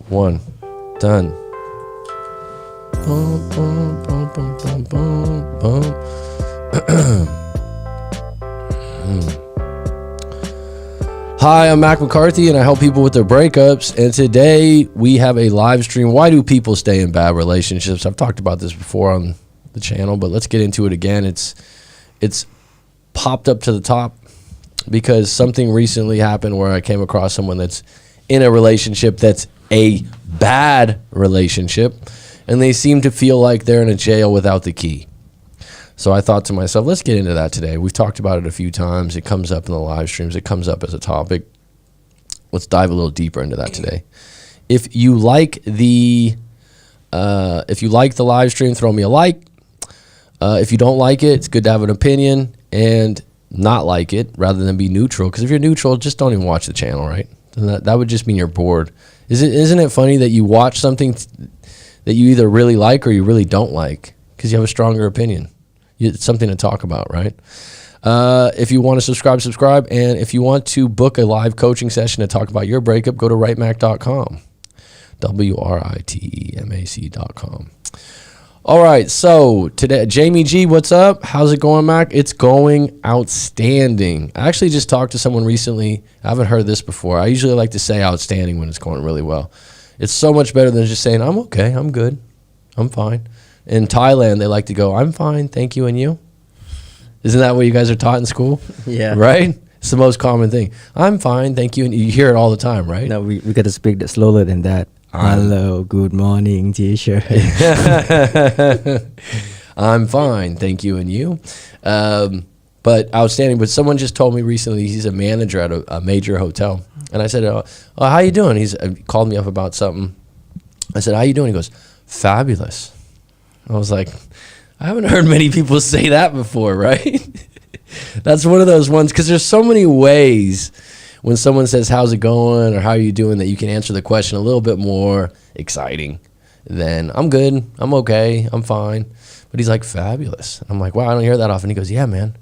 1. Done. Boom, boom, boom, boom, boom, boom, boom. Hi, I'm Mac McCarthy, and I help people with their breakups. And today we have a live stream. Why do people stay in bad relationships? I've talked about this before on the channel, but let's get into it again. It's popped up to the top because something recently happened where I came across someone that's in a relationship that's a bad relationship, and they seem to feel like they're in a jail without the key. So I thought to myself, let's get into that today. We've talked about it a few times. It comes up in the live streams. It comes up as a topic. Let's dive a little deeper into that today. If you like the live stream, throw me a like. If you don't like it, it's good to have an opinion and not like it rather than be neutral. Because if you're neutral, just don't even watch the channel, right? And that would just mean you're bored. Isn't it funny that you watch something that you either really like or you really don't like because you have a stronger opinion? It's something to talk about, right? If you want to subscribe. And if you want to book a live coaching session to talk about your breakup, go to writemac.com. WRITEMAC.com. All right, so today, Jamie G, what's up? How's it going, Mac? It's going outstanding. I actually just talked to someone recently. I haven't heard this before. I usually like to say outstanding when it's going really well. It's so much better than just saying, I'm okay, I'm good, I'm fine. In Thailand, they like to go, I'm fine, thank you, and you? Isn't that what you guys are taught in school? Yeah. Right? It's the most common thing. I'm fine, thank you, and you hear it all the time, right? No, we got to speak slower than that. Hello, good morning, teacher. I'm fine, thank you, and you? But outstanding. But someone just told me recently he's a manager at a major hotel. And I said, oh, how you doing? He called me up about something. I said, how you doing? He goes, fabulous. I was like, I haven't heard many people say that before, right? That's one of those ones, because there's so many ways when someone says, how's it going, or how are you doing, that you can answer the question a little bit more exciting than, I'm good, I'm okay, I'm fine. But he's like, fabulous. And I'm like, wow, I don't hear that often. He goes, yeah, man.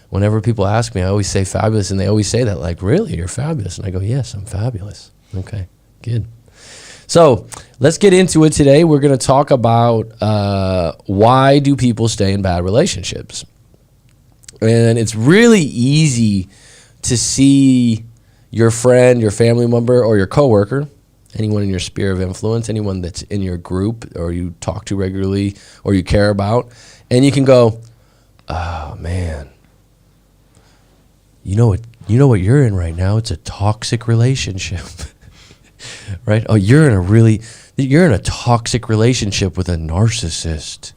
Whenever people ask me, I always say fabulous, and they always say that, like, really, you're fabulous? And I go, yes, I'm fabulous. Okay, good. So let's get into it today. We're going to talk about why do people stay in bad relationships. And it's really easy to see your friend, your family member, or your coworker, anyone in your sphere of influence, anyone that's in your group or you talk to regularly or you care about, and you can go, oh, man, you know what you're in right now? It's a toxic relationship. Right? Oh, you're in a toxic relationship with a narcissist.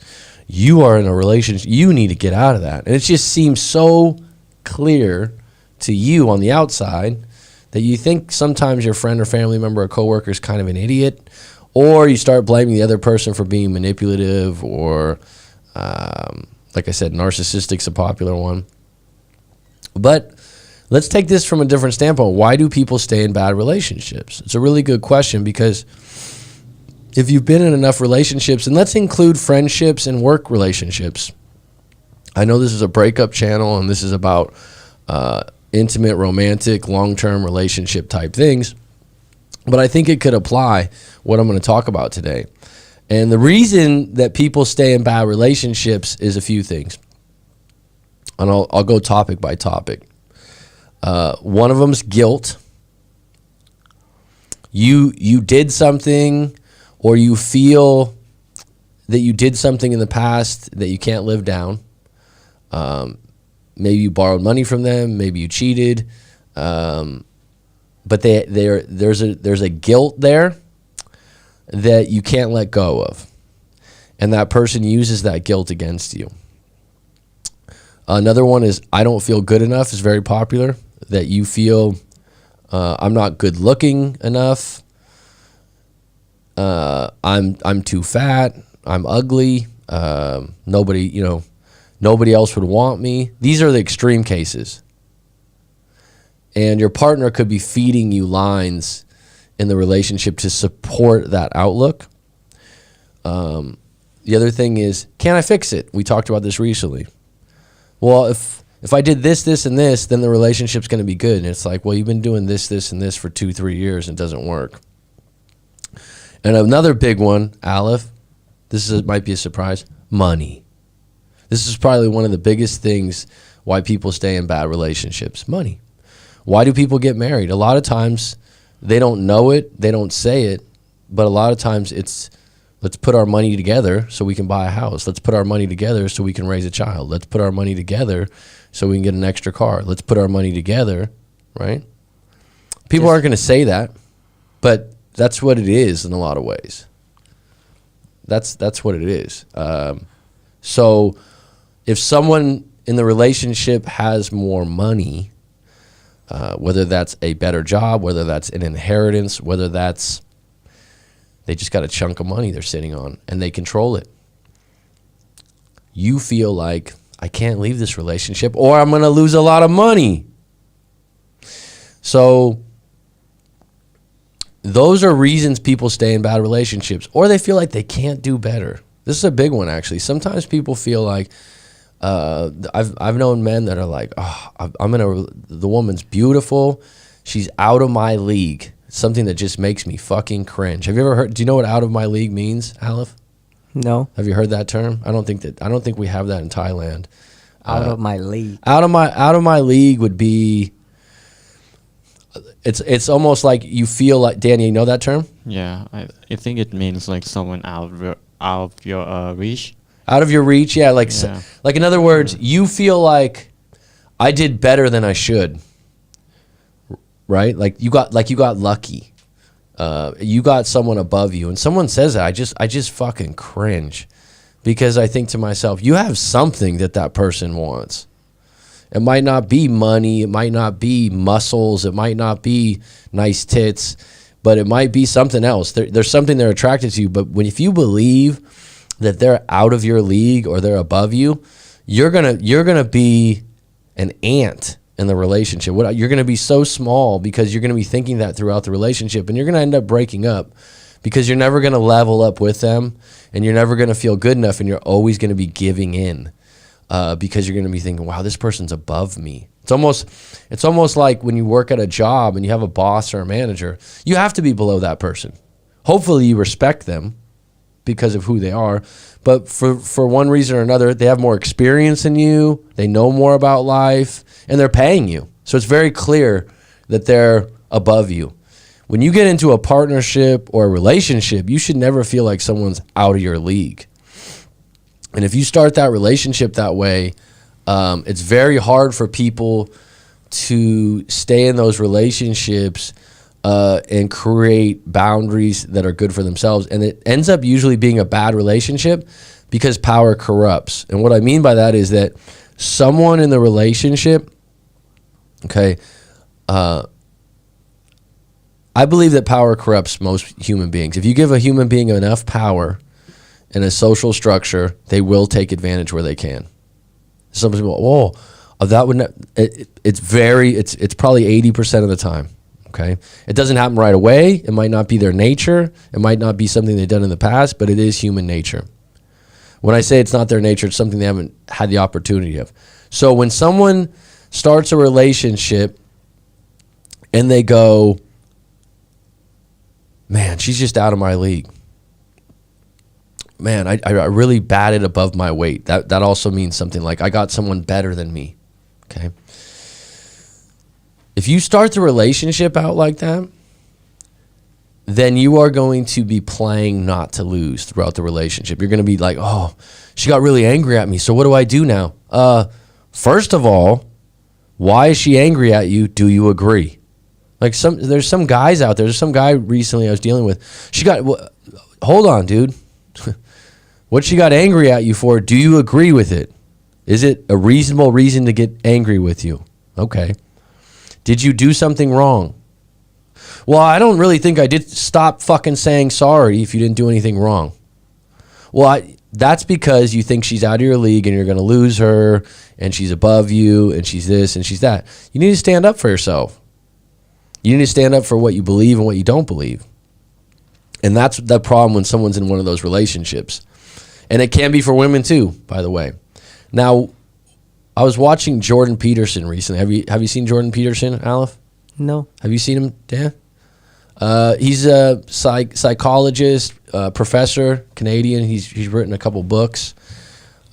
You are in a relationship. You need to get out of that. And it just seems so clear to you on the outside that you think sometimes your friend or family member or coworker is kind of an idiot, or you start blaming the other person for being manipulative, or like I said, narcissistic's a popular one. But let's take this from a different standpoint. Why do people stay in bad relationships? It's a really good question, because if you've been in enough relationships, and let's include friendships and work relationships. I know this is a breakup channel, and this is about intimate, romantic, long-term relationship type things, but I think it could apply what I'm going to talk about today. And the reason that people stay in bad relationships is a few things. And I'll go topic by topic. One of them's guilt. You did something, or you feel that you did something in the past that you can't live down. Maybe you borrowed money from them. Maybe you cheated. But there's a guilt there that you can't let go of, and that person uses that guilt against you. Another one is, I don't feel good enough. Is very popular. That you feel I'm not good looking enough. I'm too fat. I'm ugly. Nobody else would want me. These are the extreme cases. And your partner could be feeding you lines in the relationship to support that outlook. The other thing is, can I fix it? We talked about this recently. Well, if I did this, this, and this, then the relationship's going to be good. And it's like, well, you've been doing this, this, and this for 2-3 years and it doesn't work. And another big one, Aleph, might be a surprise, money. This is probably one of the biggest things why people stay in bad relationships, money. Why do people get married? A lot of times they don't know it, they don't say it, but a lot of times it's, let's put our money together so we can buy a house. Let's put our money together so we can raise a child. Let's put our money together so we can get an extra car. Let's put our money together, right? People aren't going to say that, but that's what it is in a lot of ways. That's what it is. So if someone in the relationship has more money, whether that's a better job, whether that's an inheritance, whether that's they just got a chunk of money they're sitting on and they control it. You feel like, I can't leave this relationship or I'm going to lose a lot of money. So those are reasons people stay in bad relationships, or they feel like they can't do better. This is a big one, actually. Sometimes people feel like, I've known men that are like, oh, the woman's beautiful. She's out of my league. Something that just makes me fucking cringe. Have you ever heard? Do you know what out of my league means, Aleph? No. Have you heard that term? I don't think we have that in Thailand. Out of my league. Out of my league would be. It's almost like you feel like, Danny, you know that term? Yeah, I think it means like someone out of your reach. Out of your reach, yeah. Like in other words, you feel like I did better than I should. Right? Like you got lucky. You got someone above you, and someone says that, I just fucking cringe, because I think to myself, you have something that person wants. It might not be money, it might not be muscles, it might not be nice tits, but it might be something else. There's something they're attracted to. But if you believe that they're out of your league or they're above you, you're gonna be an ant in the relationship. You're going to be so small because you're going to be thinking that throughout the relationship, and you're going to end up breaking up because you're never going to level up with them, and you're never going to feel good enough, and you're always going to be giving in because you're going to be thinking, wow, this person's above me. It's almost like when you work at a job and you have a boss or a manager, you have to be below that person. Hopefully you respect them because of who they are, but for one reason or another, they have more experience than you, they know more about life, and they're paying you. So it's very clear that they're above you. When you get into a partnership or a relationship, you should never feel like someone's out of your league. And if you start that relationship that way, it's very hard for people to stay in those relationships and create boundaries that are good for themselves. And it ends up usually being a bad relationship because power corrupts. And what I mean by that is that someone in the relationship, okay, I believe that power corrupts most human beings. If you give a human being enough power in a social structure, they will take advantage where they can. Some people, that would not, it's probably 80% of the time. Okay, it doesn't happen right away. It might not be their nature. It might not be something they've done in the past, but it is human nature. When I say it's not their nature, it's something they haven't had the opportunity of. So when someone starts a relationship and they go, man, she's just out of my league. Man, I really batted above my weight. That also means something like I got someone better than me. Okay. If you start the relationship out like that, then you are going to be playing not to lose throughout the relationship. You're going to be like, oh, she got really angry at me, so what do I do now? First of all, why is she angry at you? Do you agree? Like there's some guys out there. There's some guy recently I was dealing with. Hold on, dude. What she got angry at you for, do you agree with it? Is it a reasonable reason to get angry with you? Okay. Did you do something wrong? Well, I don't really think I did. Stop fucking saying sorry if you didn't do anything wrong. Well, that's because you think she's out of your league and you're going to lose her and she's above you and she's this and she's that. You need to stand up for yourself. You need to stand up for what you believe and what you don't believe. And that's the problem when someone's in one of those relationships. And it can be for women too, by the way. Now, I was watching Jordan Peterson recently. Have you seen Jordan Peterson, Aleph? No. Have you seen him, Dan? He's a psychologist, professor, Canadian. He's written a couple books,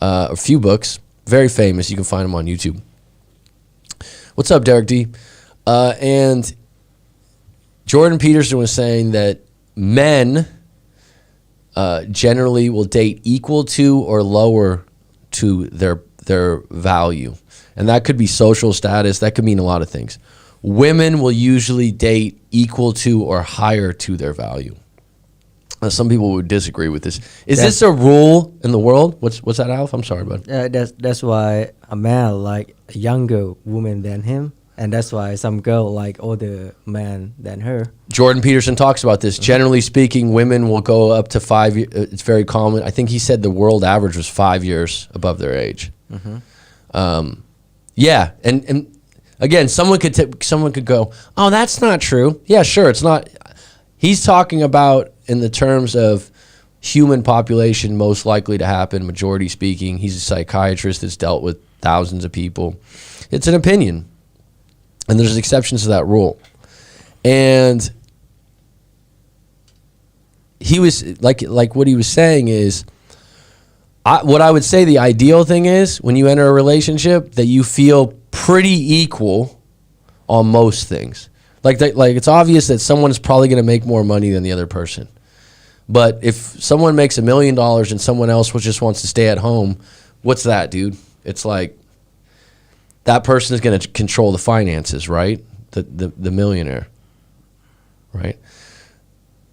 a few books, very famous. You can find him on YouTube. What's up, Derek D? And Jordan Peterson was saying that men generally will date equal to or lower to their value. And that could be social status. That could mean a lot of things. Women will usually date equal to or higher to their value. Some people would disagree with this. Is this a rule in the world? What's that, Alf? I'm sorry, bud. That's why a man like a younger woman than him, and that's why some girl like older man than her. Jordan Peterson talks about this. Generally speaking, women will go up to 5 years. It's very common. I think he said the world average was 5 years above their age. Yeah, and again, someone could go, oh, that's not true. Yeah, sure, it's not. He's talking about in the terms of human population most likely to happen, majority speaking. He's a psychiatrist that's dealt with thousands of people. It's an opinion, and there's exceptions to that rule. And he was like what he was saying is, what I would say the ideal thing is when you enter a relationship that you feel pretty equal on most things. Like it's obvious that someone's probably going to make more money than the other person. But if someone makes $1 million and someone else just wants to stay at home, what's that, dude? It's like that person is going to control the finances, right? The millionaire, right?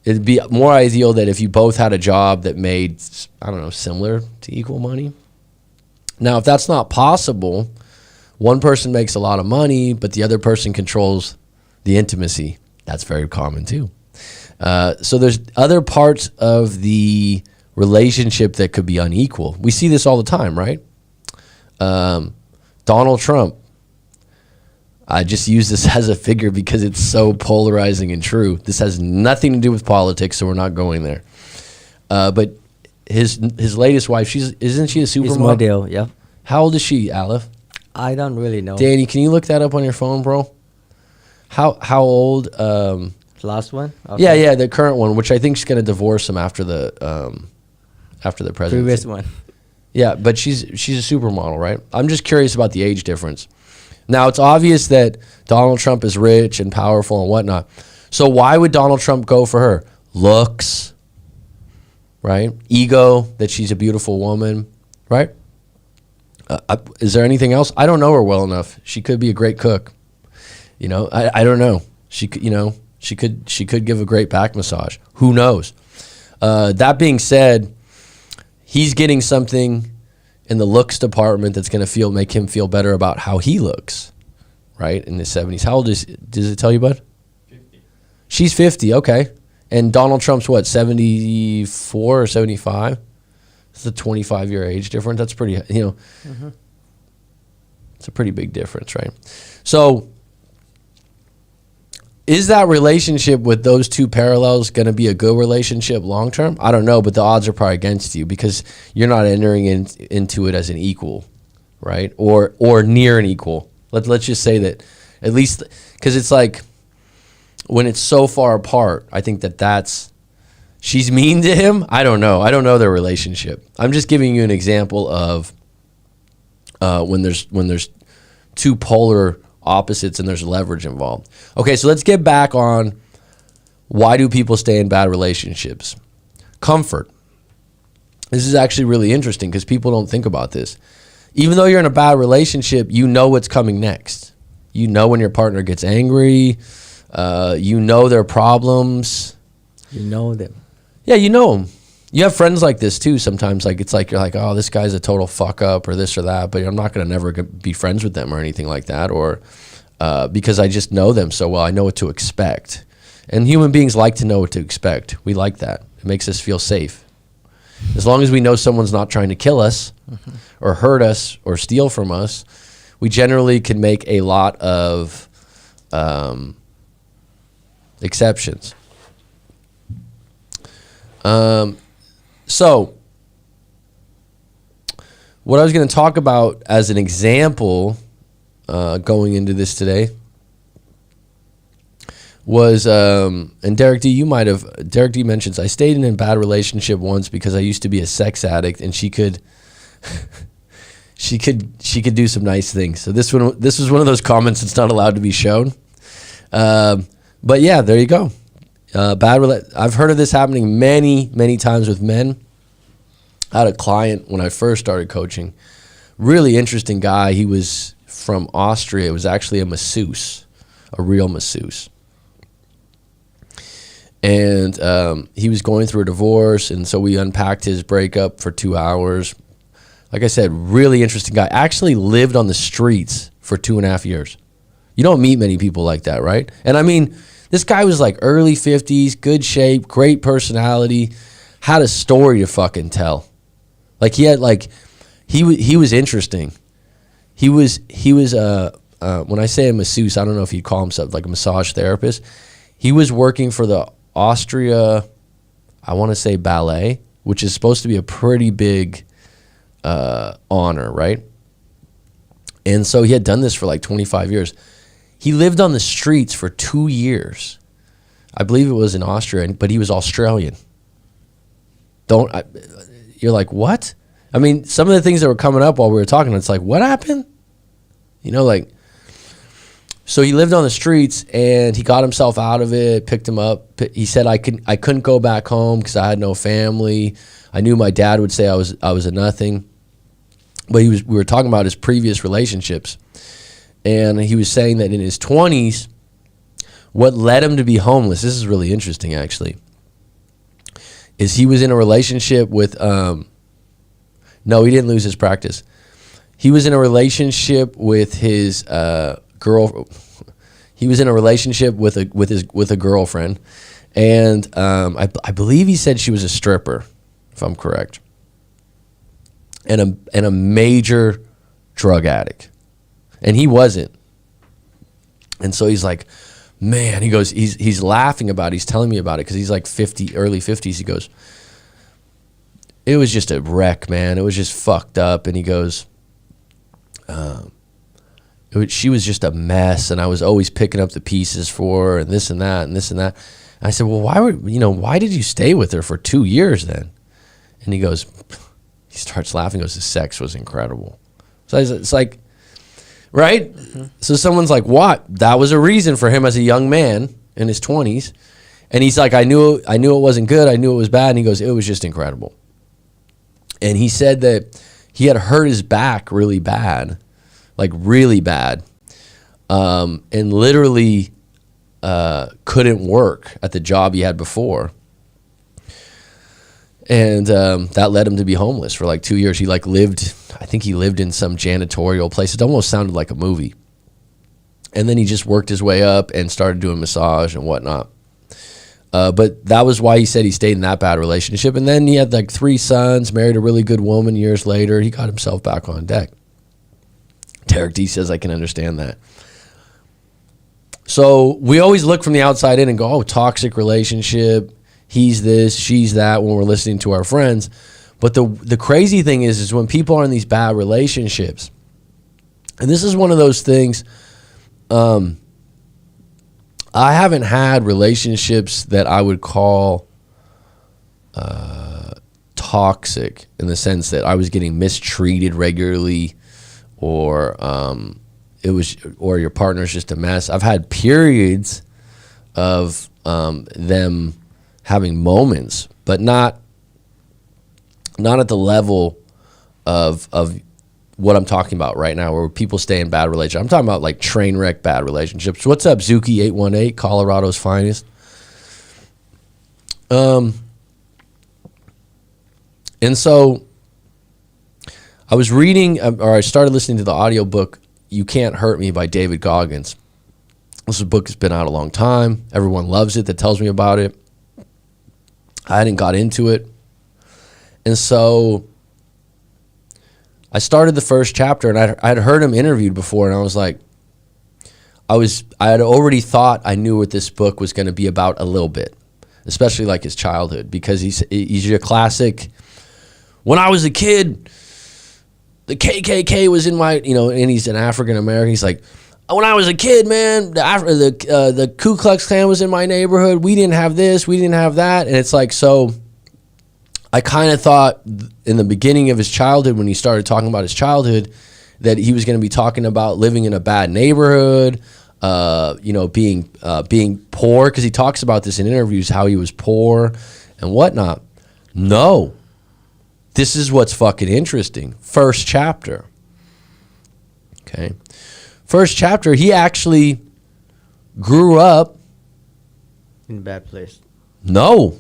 It'd be more ideal that if you both had a job that made, I don't know, similar to equal money. Now, if that's not possible, one person makes a lot of money, but the other person controls the intimacy. That's very common too. So there's other parts of the relationship that could be unequal. We see this all the time, right? Donald Trump. I just use this as a figure because it's so polarizing and true. This has nothing to do with politics, so we're not going there. But his latest wife, isn't she a supermodel? His model, yeah. How old is she, Aleph? I don't really know. Danny, can you look that up on your phone, bro? How old? Last one? Okay. Yeah, the current one, which I think she's going to divorce him after the presidency. Previous one. Yeah, but she's a supermodel, right? I'm just curious about the age difference. Now, it's obvious that Donald Trump is rich and powerful and whatnot. So why would Donald Trump go for her? Looks, right? Ego, that she's a beautiful woman, right? Is there anything else? I don't know her well enough. She could be a great cook. You know, I don't know. She could give a great back massage. Who knows? That being said, he's getting something in the looks department that's going to make him feel better about how he looks, right? In his 70s. How old does it tell you, bud? 50. She's 50, okay. And Donald Trump's what, 74 or 75? It's a 25-year age difference. That's pretty, it's a pretty big difference, right? So is that relationship with those two parallels going to be a good relationship long term? I don't know, but the odds are probably against you because you're not entering into it as an equal, right? Or near an equal. Let's just say that, at least, because it's like when it's so far apart, I think that's she's mean to him. I don't know their relationship. I'm just giving you an example of when there's two polar opposites and there's leverage involved. Okay, so let's get back on why do people stay in bad relationships? Comfort. This is actually really interesting because people don't think about this. Even though you're in a bad relationship, you know what's coming next. You know when your partner gets angry. You know their problems. You know them. Yeah, you know them. You have friends like this too sometimes. Like it's like you're like, oh, this guy's a total fuck up or this or that, but I'm not going to never be friends with them or anything like that, or because I just know them so well, I know what to expect. And human beings like to know what to expect. We like that. It makes us feel safe. As long as we know someone's not trying to kill us or hurt us or steal from us, we generally can make a lot of exceptions. So what I was going to talk about as an example going into this today was, and Derek D, Derek D mentions, I stayed in a bad relationship once because I used to be a sex addict, and she could do some nice things. So this was one of those comments that's not allowed to be shown. But yeah, there you go. I've heard of this happening many, many times with men. I had a client when I first started coaching, really interesting guy. He was from Austria. It was actually a masseuse, a real masseuse. And he was going through a divorce, and so we unpacked his breakup for 2 hours. Like I said, really interesting guy. Actually lived on the streets for 2.5 years. You don't meet many people like that, right? And I mean, this guy was like early 50s, good shape, great personality, had a story to fucking tell. Like he had he was interesting. He was when I say a masseuse, I don't know if he'd call himself like a massage therapist. He was working for the Austria, I want to say ballet, which is supposed to be a pretty big honor, right? And so he had done this for like 25 years. He lived on the streets for 2 years. I believe it was in Austria, but he was Australian. You're like, what? I mean, some of the things that were coming up while we were talking, it's like, what happened? You know, like, so he lived on the streets, and he got himself out of it, picked him up. He said, I couldn't go back home because I had no family. I knew my dad would say I was a nothing. But we were talking about his previous relationships. And he was saying that in his 20s, what led him to be homeless, this is really interesting actually, is he was in a relationship with, no, he didn't lose his practice. He was in a relationship with his girl. He was in a relationship with a girlfriend, and I believe he said she was a stripper, if I'm correct, and a major drug addict, and he wasn't. And so he's like, man, he goes, he's laughing about it. He's telling me about it because he's like 50, early 50s. He goes, it was just a wreck, man. It was just fucked up. And he goes, she was just a mess, and I was always picking up the pieces for her, and this and that and this and that. And I said, well, why did you stay with her for 2 years then? And he goes, he starts laughing. He goes, the sex was incredible. So it's like, right? Mm-hmm. So someone's like, what? That was a reason for him as a young man in his 20s. And he's like, I knew it wasn't good. I knew it was bad. And he goes, it was just incredible. And he said that he had hurt his back really bad, like really bad, and literally couldn't work at the job he had before. And that led him to be homeless for like 2 years. He I think he lived in some janitorial place. It almost sounded like a movie. And then he just worked his way up and started doing massage and whatnot. But that was why he said he stayed in that bad relationship. And then he had like 3 sons, married a really good woman years later. He got himself back on deck. Derek D says, I can understand that. So we always look from the outside in and go, oh, toxic relationship. He's this, she's that, when we're listening to our friends. But the crazy thing is when people are in these bad relationships, and this is one of those things, I haven't had relationships that I would call toxic in the sense that I was getting mistreated regularly, or or your partner's just a mess. I've had periods of them having moments, but not at the level of what I'm talking about right now, where people stay in bad relationships. I'm talking about like train wreck bad relationships. What's up, Zuki818, Colorado's finest? And so I was reading, or I started listening to the audiobook You Can't Hurt Me by David Goggins. This book has been out a long time. Everyone loves it that tells me about it. I hadn't got into it. And so I started the first chapter, and I had heard him interviewed before, and I was like, I had already thought I knew what this book was going to be about a little bit, especially like his childhood, because he's your classic, when I was a kid, the KKK was in my, and he's an African American. He's like, when I was a kid, man, the Ku Klux Klan was in my neighborhood. We didn't have this, we didn't have that. And it's like, so I kind of thought in the beginning of his childhood, when he started talking about his childhood, that he was going to be talking about living in a bad neighborhood, being poor, because he talks about this in interviews, how he was poor and whatnot. No. This is what's fucking interesting. First chapter. Okay. First chapter, he actually grew up. In a bad place. No.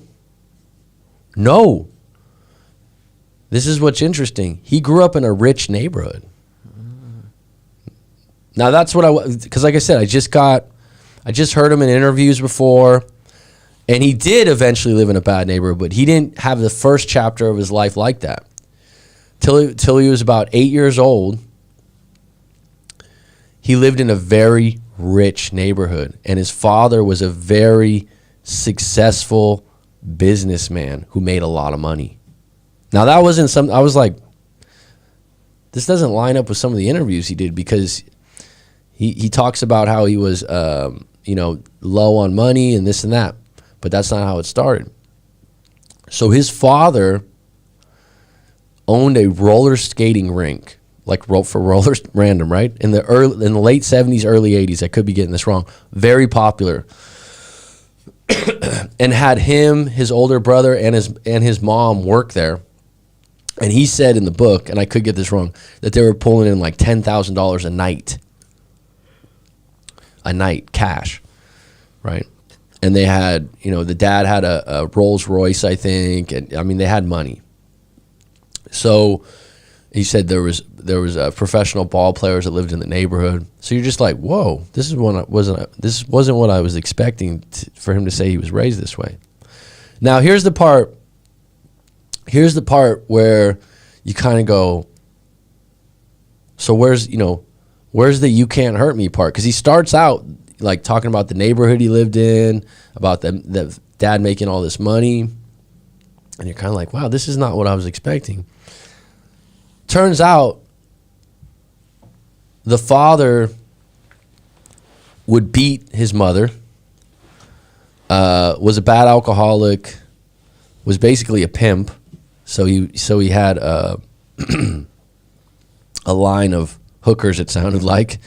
This is what's interesting. He grew up in a rich neighborhood. Now that's what because like I said, I just heard him in interviews before, and he did eventually live in a bad neighborhood, but he didn't have the first chapter of his life like that. Till he was about 8 years old, he lived in a very rich neighborhood, and his father was a very successful businessman who made a lot of money. Now that wasn't I was like, this doesn't line up with some of the interviews he did, because he talks about how he was, low on money and this and that, but that's not how it started. So his father owned a roller skating rink, like for rollers, random, right? In the late 70s, early 80s, I could be getting this wrong. Very popular, and had him, his older brother, and his mom work there. And he said in the book, and I could get this wrong, that they were pulling in like $10,000 a night cash, right? And they had, the dad had a Rolls Royce, I think, and I mean they had money. So he said there was professional ball players that lived in the neighborhood. So you're just like, whoa, this wasn't what I was expecting for him to say he was raised this way. Now here's the part where you kind of go, so where's the "you can't hurt me" part? Because he starts out like talking about the neighborhood he lived in, about the dad making all this money, and you're kind of like, wow, this is not what I was expecting. Turns out the father would beat his mother, was a bad alcoholic, was basically a pimp. So he had a line of hookers, it sounded like,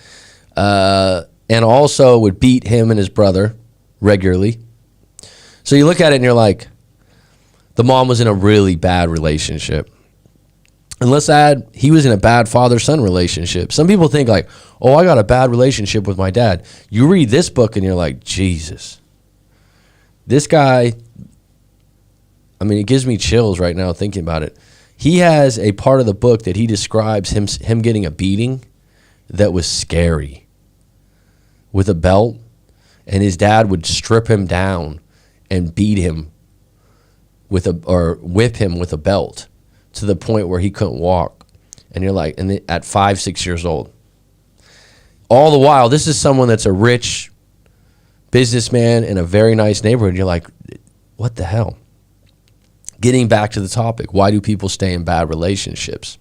and also would beat him and his brother regularly. So you look at it and you're like, the mom was in a really bad relationship. And let's add, he was in a bad father-son relationship. Some people think like, oh, I got a bad relationship with my dad. You read this book and you're like, Jesus. This guy, I mean, it gives me chills right now thinking about it. He has a part of the book that he describes him getting a beating that was scary with a belt, and his dad would strip him down and beat him or whip him with a belt to the point where he couldn't walk. And you're like, and at 5-6 years old. All the while, this is someone that's a rich businessman in a very nice neighborhood. You're like, what the hell? Getting back to the topic, why do people stay in bad relationships?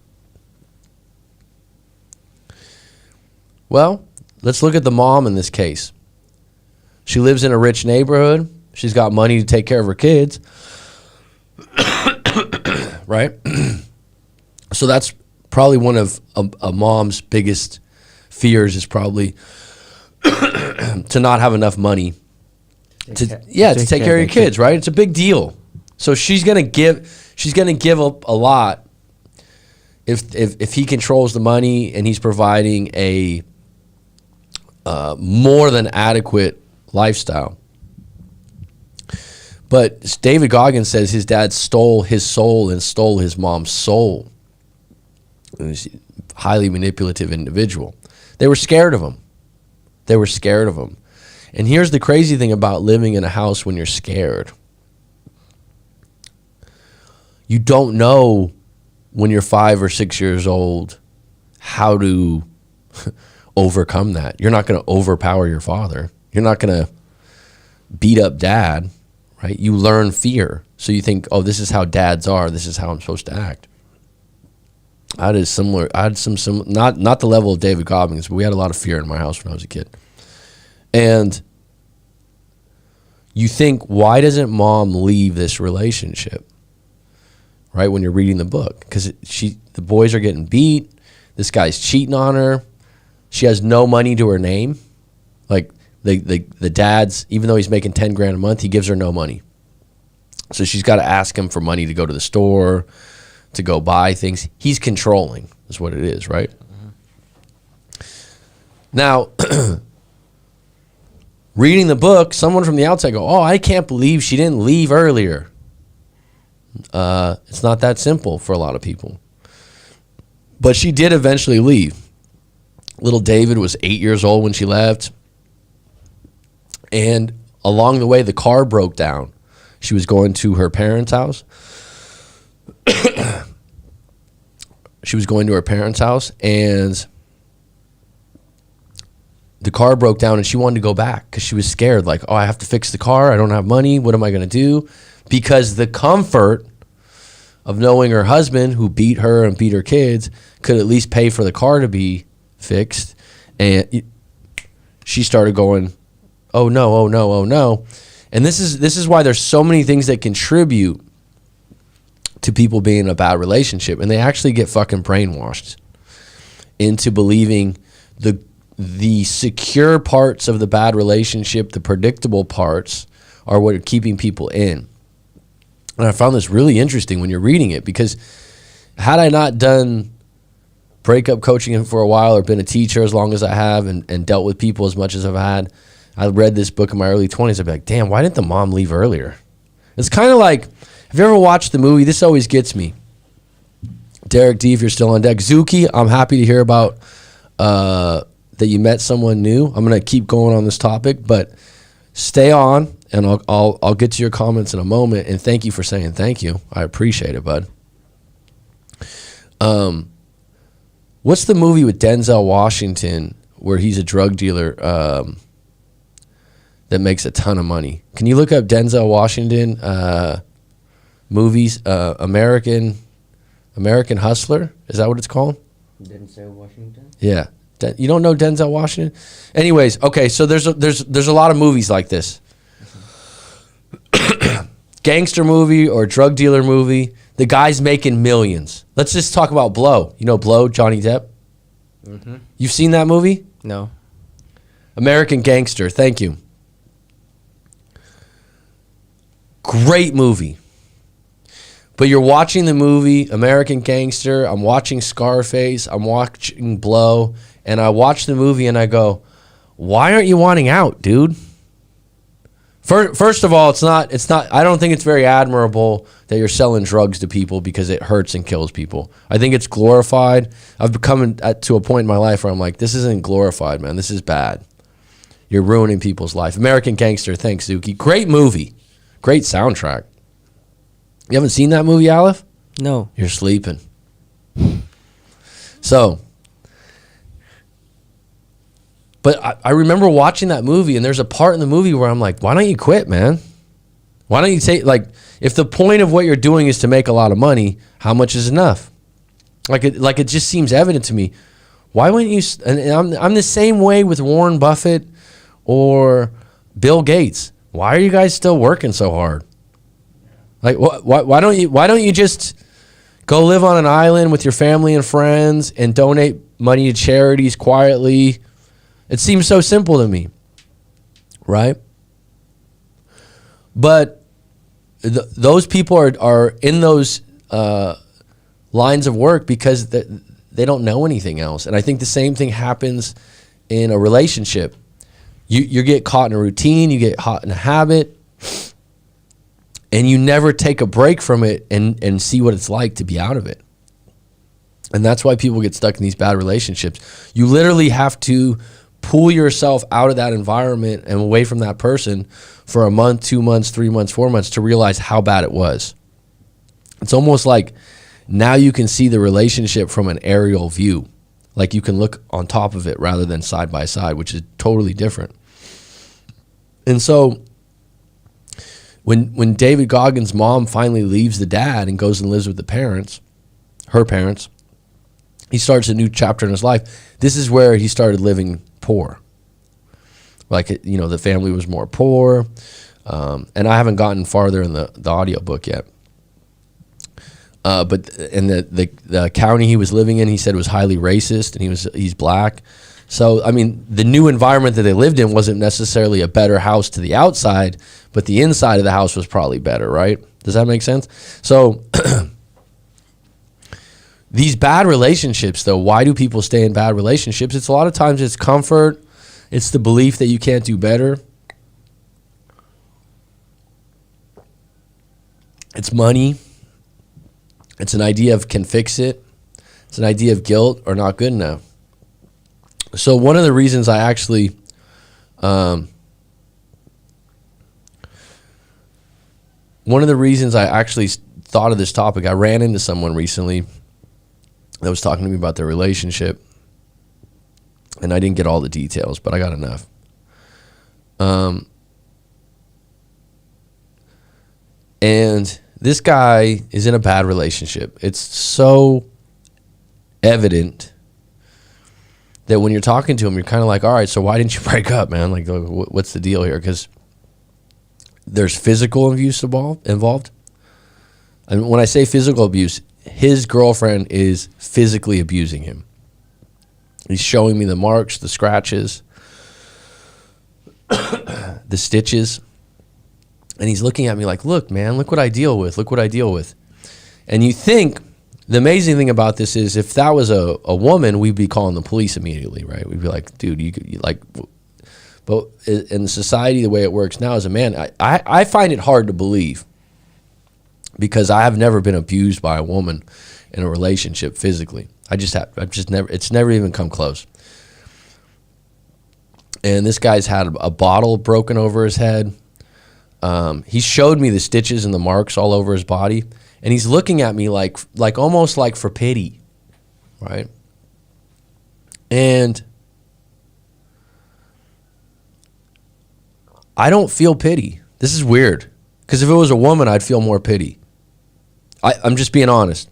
Well, let's look at the mom in this case. She lives in a rich neighborhood. She's got money to take care of her kids. Right? So that's probably one of a mom's biggest fears, is probably to not have enough money to take care of your kids, right? It's a big deal. So she's gonna give a lot if he controls the money and he's providing a more than adequate lifestyle. But David Goggins says his dad stole his soul and stole his mom's soul. He was a highly manipulative individual. They were scared of him. And here's the crazy thing about living in a house when you're scared. You don't know when you're 5 or 6 years old how to overcome that. You're not going to overpower your father. You're not going to beat up dad. Right? You learn fear. So you think, oh, this is how dads are. This is how I'm supposed to act. I had a similar. I had some not the level of David Goggins, but we had a lot of fear in my house when I was a kid. And you think, why doesn't mom leave this relationship? Right, when you're reading the book, because the boys are getting beat. This guy's cheating on her. She has no money to her name. Like the dad's, even though he's making $10,000 a month, he gives her no money. So she's got to ask him for money to go to the store, to go buy things. He's controlling, is what it is, right? Mm-hmm. Now, reading the book, someone from the outside go, "Oh, I can't believe she didn't leave earlier." It's not that simple for a lot of people. But she did eventually leave. Little David was 8 years old when she left. And along the way, the car broke down. She was going to her parents' house. And the car broke down, and she wanted to go back because she was scared. Like, oh, I have to fix the car. I don't have money. What am I going to do? Because the comfort of knowing her husband, who beat her and beat her kids, could at least pay for the car to be fixed. And she started going, oh no, oh no, oh no. And this is why there's so many things that contribute to people being in a bad relationship, and they actually get fucking brainwashed into believing the secure parts of the bad relationship, the predictable parts, are what are keeping people in. And I found this really interesting when you're reading it, because had I not done breakup coaching for a while or been a teacher as long as I have and dealt with people as much as I've had, I read this book in my early 20s, I'd be like, damn, why didn't the mom leave earlier? It's kind of like, have you ever watched the movie? This always gets me. Derek D, if you're still on deck. Zuki, I'm happy to hear about that you met someone new. I'm going to keep going on this topic, but stay on. And I'll get to your comments in a moment. And thank you for saying thank you. I appreciate it, bud. What's the movie with Denzel Washington where he's a drug dealer that makes a ton of money? Can you look up Denzel Washington movies? American Hustler? Is that what it's called? Denzel Washington? Yeah. You don't know Denzel Washington? Anyways, okay, so there's a lot of movies like this. Gangster movie or drug dealer movie. The guy's making millions. Let's just talk about Blow. You know Blow, Johnny Depp? Mm-hmm. You've seen that movie? No. American Gangster. Thank you. Great movie. But you're watching the movie American Gangster. I'm watching Scarface. I'm watching Blow. And I watch the movie and I go, why aren't you wanting out, dude? First of all, it's not. I don't think it's very admirable that you're selling drugs to people because it hurts and kills people. I think it's glorified. I've become to a point in my life where I'm like, this isn't glorified, man. This is bad. You're ruining people's life. American Gangster. Thanks, Zuki. Great movie. Great soundtrack. You haven't seen that movie, Aleph? No. You're sleeping. So, but I remember watching that movie, and there's a part in the movie where I'm like, why don't you quit, man? Why don't you take, like, if the point of what you're doing is to make a lot of money, how much is enough? Like it just seems evident to me. Why wouldn't you, and I'm the same way with Warren Buffett or Bill Gates. Why are you guys still working so hard? Like, why don't you just go live on an island with your family and friends and donate money to charities quietly? It seems so simple to me, right? But those people are in those lines of work because they don't know anything else. And I think the same thing happens in a relationship. You get caught in a routine, you get caught in a habit, and you never take a break from it and see what it's like to be out of it. And that's why people get stuck in these bad relationships. You literally have to pull yourself out of that environment and away from that person for a month, 2 months, 3 months, 4 months to realize how bad it was. It's almost like now you can see the relationship from an aerial view. Like you can look on top of it rather than side by side, which is totally different. And so when David Goggins' mom finally leaves the dad and goes and lives with the parents, her parents, he starts a new chapter in his life. This is where he started living poor. Like, the family was more poor. And I haven't gotten farther in the audio book yet. But in the county he was living in, he said was highly racist, and he's black. So, I mean, the new environment that they lived in wasn't necessarily a better house to the outside, but the inside of the house was probably better, right? Does that make sense? So, these bad relationships, though, why do people stay in bad relationships? It's a lot of times it's comfort. It's the belief that you can't do better. It's money. It's an idea of can fix it. It's an idea of guilt or not good enough. So one of the reasons I actually thought of this topic, I ran into someone recently that was talking to me about their relationship, and I didn't get all the details, but I got enough. And this guy is in a bad relationship. It's so evident that when you're talking to him, you're kind of like, all right, so why didn't you break up, man? Like, what's the deal here? Because there's physical abuse involved. And when I say physical abuse, his girlfriend is physically abusing him. He's showing me the marks, the scratches, the stitches. And he's looking at me like, look, man, look what I deal with. Look what I deal with. And you think, the amazing thing about this is if that was a woman, we'd be calling the police immediately, right? We'd be like, dude, you like, but in society, the way it works now as a man, I find it hard to believe because I have never been abused by a woman in a relationship physically. It's never even come close. And this guy's had a bottle broken over his head. He showed me the stitches and the marks all over his body. And he's looking at me like almost like for pity, right? And I don't feel pity. This is weird. Because if it was a woman, I'd feel more pity. I'm just being honest.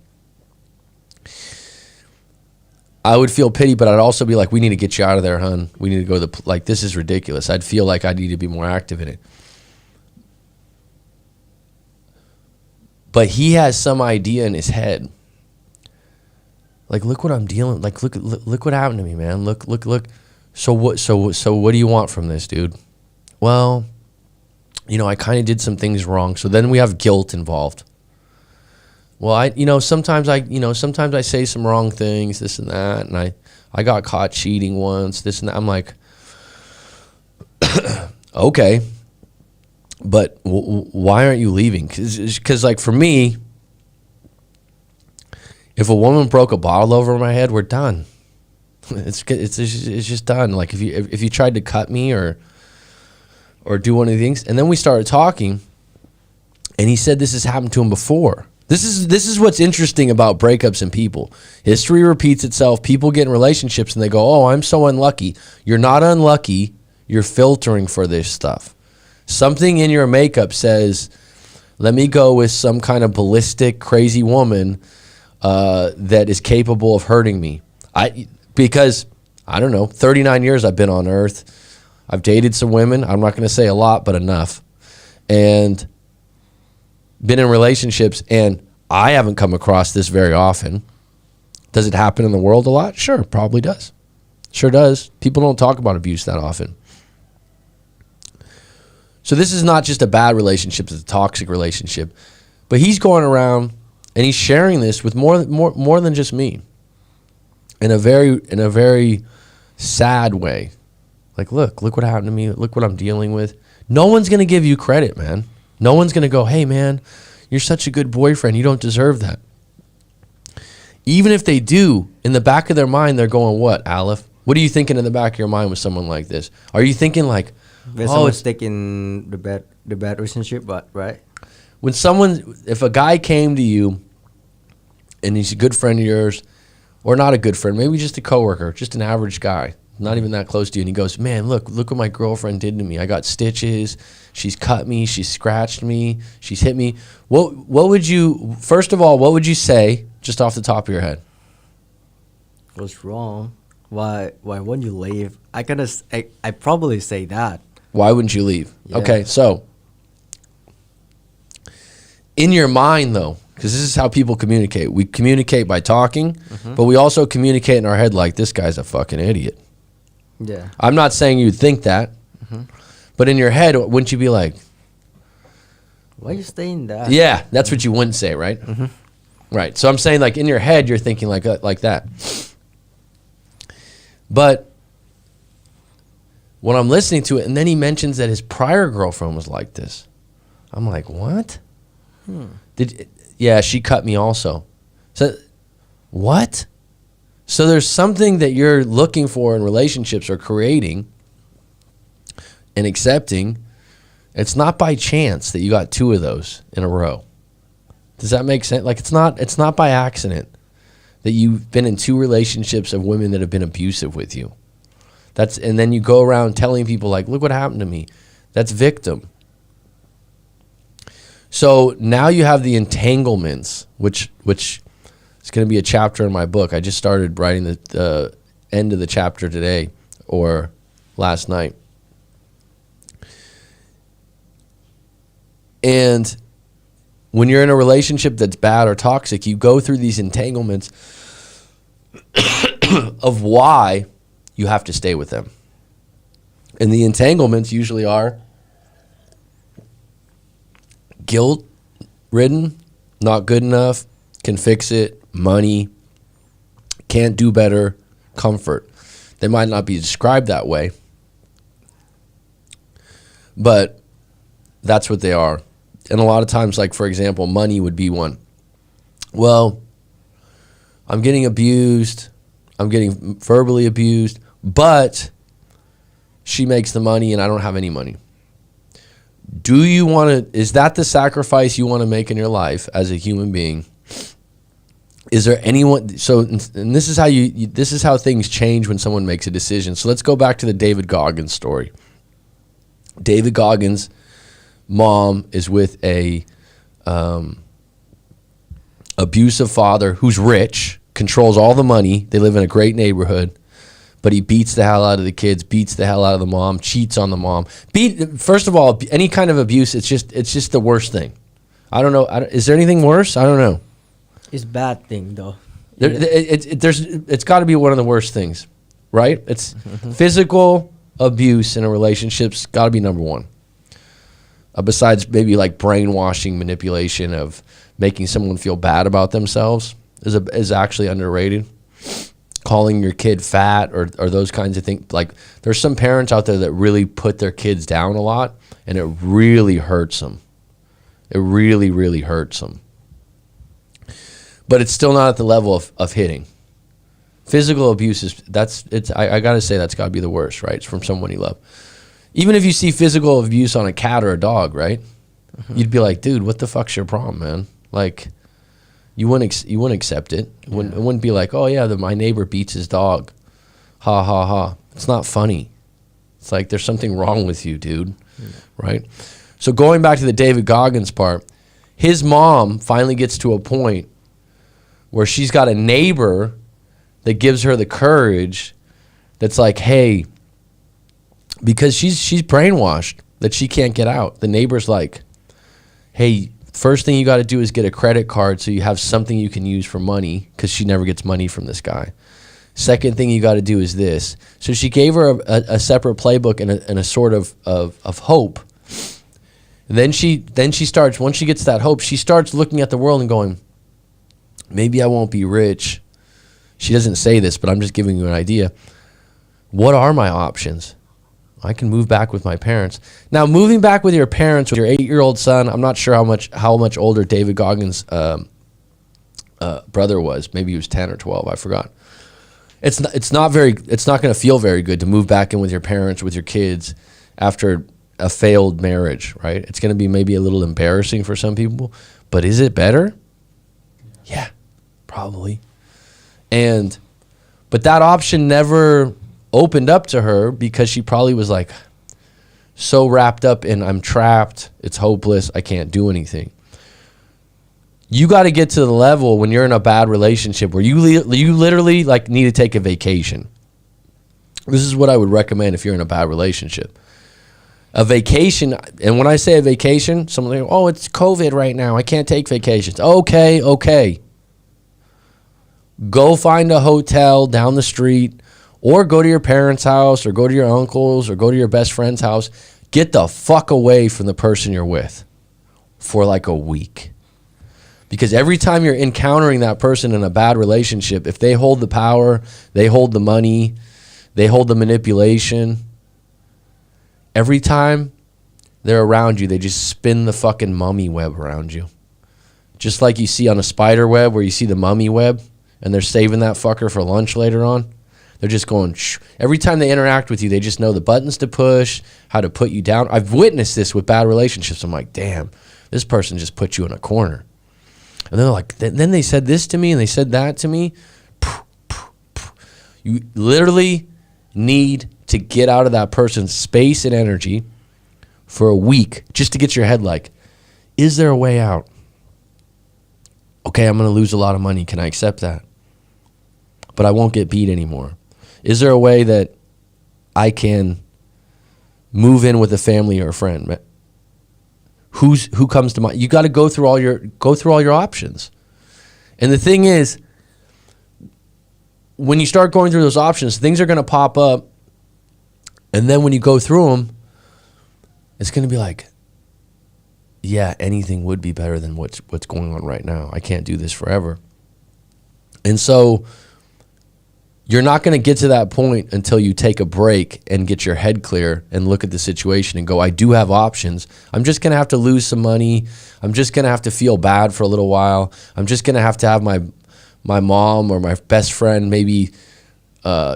I would feel pity, but I'd also be like, we need to get you out of there, hun. We need to go to like, this is ridiculous. I'd feel like I need to be more active in it. But he has some idea in his head. Like, look what I'm dealing. Like, look what happened to me, man. Look. So what do you want from this, dude? Well, I kind of did some things wrong. So then we have guilt involved. Well, sometimes I say some wrong things, this and that, and I got caught cheating once, this and that. I'm like, okay. But why aren't you leaving? Because like for me, if a woman broke a bottle over my head, we're done. It's just done. Like if you tried to cut me or do one of the things, and then we started talking, and he said this has happened to him before. This is what's interesting about breakups and people. History repeats itself. People get in relationships and they go, "Oh, I'm so unlucky." You're not unlucky. You're filtering for this stuff. Something in your makeup says, let me go with some kind of ballistic, crazy woman that is capable of hurting me. Because, I don't know, 39 years I've been on earth. I've dated some women. I'm not going to say a lot, but enough. And been in relationships, and I haven't come across this very often. Does it happen in the world a lot? Sure, probably does. Sure does. People don't talk about abuse that often. So this is not just a bad relationship, it's a toxic relationship. But he's going around and he's sharing this with more than just me. In a very sad way. Like, look what happened to me. Look what I'm dealing with. No one's going to give you credit, man. No one's going to go, hey, man, you're such a good boyfriend. You don't deserve that. Even if they do, in the back of their mind, they're going, what, Aleph? What are you thinking in the back of your mind with someone like this? Are you thinking like, there's someone stuck in the bad relationship, but right? If a guy came to you and he's a good friend of yours, or not a good friend, maybe just a coworker, just an average guy, not even that close to you, and he goes, man, look what my girlfriend did to me. I got stitches. She's cut me. She's scratched me. She's hit me. What would you say, just off the top of your head? What's wrong? Why won't you leave? I probably say that. Why wouldn't you leave? Yeah. Okay, so in your mind, though, because this is how people communicate. We communicate by talking, but we also communicate in our head like, this guy's a fucking idiot. Yeah. I'm not saying you'd think that, but in your head, wouldn't you be like, Why you saying that? yeah, that's what you wouldn't say, right? Right. So I'm saying, like, in your head, you're thinking like that. But when I'm listening to it, and then he mentions that his prior girlfriend was like this, I'm like, what? Yeah, she cut me also. So, what? So there's something that you're looking for in relationships or creating and accepting. It's not by chance that you got two of those in a row. Does that make sense? Like, it's not by accident that you've been in two relationships of women that have been abusive with you. And then you go around telling people like, look what happened to me. That's victim. So now you have the entanglements, which is going to be a chapter in my book. I just started writing the end of the chapter today or last night. And when you're in a relationship that's bad or toxic, you go through these entanglements of why you have to stay with them. And the entanglements usually are guilt-ridden, not good enough, can fix it, money, can't do better, comfort. They might not be described that way, but that's what they are. And a lot of times, like, for example, money would be one. Well, I'm getting abused, I'm getting verbally abused, but she makes the money and I don't have any money. Do you want to, is that the sacrifice you want to make in your life as a human being? Is there anyone, so, and this is how this is how things change when someone makes a decision. So let's go back to the David Goggins story. David Goggins' mom is with a abusive father who's rich, controls all the money. They live in a great neighborhood, but he beats the hell out of the kids, beats the hell out of the mom, cheats on the mom. First of all, any kind of abuse, it's just the worst thing. I don't know. Is there anything worse? I don't know. It's bad thing though. It's got to be one of the worst things, right? It's physical abuse in a relationship's got to be number one. Besides maybe like brainwashing, manipulation of making someone feel bad about themselves is actually underrated. Calling your kid fat or those kinds of things. Like, there's some parents out there that really put their kids down a lot, and it really hurts them. It really, really hurts them. But it's still not at the level of hitting. Physical abuse I gotta say that's gotta be the worst, right? It's from someone you love. Even if you see physical abuse on a cat or a dog, right? You'd be like, dude, what the fuck's your problem, man? Like, you wouldn't accept it. It wouldn't be like, oh yeah, my neighbor beats his dog. Ha ha ha. It's not funny. It's like, there's something wrong with you, dude. Right? So going back to the David Goggins part, his mom finally gets to a point where she's got a neighbor that gives her the courage that's like, hey, because she's brainwashed that she can't get out. The neighbor's like, hey, first thing you got to do is get a credit card so you have something you can use for money, because she never gets money from this guy. Second thing you got to do is this. So she gave her a separate playbook and a sort of hope. And then she starts, once she gets that hope, she starts looking at the world and going, maybe I won't be rich. She doesn't say this, but I'm just giving you an idea. What are my options? I can move back with my parents. Now, moving back with your parents, with your 8-year-old son, I'm not sure how much older David Goggins' brother was. Maybe he was 10 or 12. I forgot. It's not going to feel very good to move back in with your parents, with your kids, after a failed marriage, right? It's going to be maybe a little embarrassing for some people, but is it better? Yeah, probably. But that option never opened up to her, because she probably was like so wrapped up in, I'm trapped, it's hopeless, I can't do anything. You got to get to the level when you're in a bad relationship where you literally like need to take a vacation. This is what I would recommend if you're in a bad relationship. A vacation, and when I say a vacation, someone like, oh, it's COVID right now, I can't take vacations. Okay. Go find a hotel down the street, or go to your parents' house, or go to your uncle's, or go to your best friend's house. Get the fuck away from the person you're with for like a week. Because every time you're encountering that person in a bad relationship, if they hold the power, they hold the money, they hold the manipulation, every time they're around you, they just spin the fucking mummy web around you. Just like you see on a spider web where you see the mummy web and they're saving that fucker for lunch later on. They're just going, shh. Every time they interact with you, they just know the buttons to push, how to put you down. I've witnessed this with bad relationships. I'm like, damn, this person just put you in a corner. And they're like, then they said this to me and they said that to me. You literally need to get out of that person's space and energy for a week just to get your head like, is there a way out? Okay, I'm going to lose a lot of money. Can I accept that? But I won't get beat anymore. Is there a way that I can move in with a family or a friend? Who comes to mind? You got to go through all your options. And the thing is, when you start going through those options, things are going to pop up. And then when you go through them, it's going to be like, yeah, anything would be better than what's going on right now. I can't do this forever. And so you're not going to get to that point until you take a break and get your head clear and look at the situation and go, I do have options. I'm just going to have to lose some money. I'm just going to have to feel bad for a little while. I'm just going to have my mom or my best friend maybe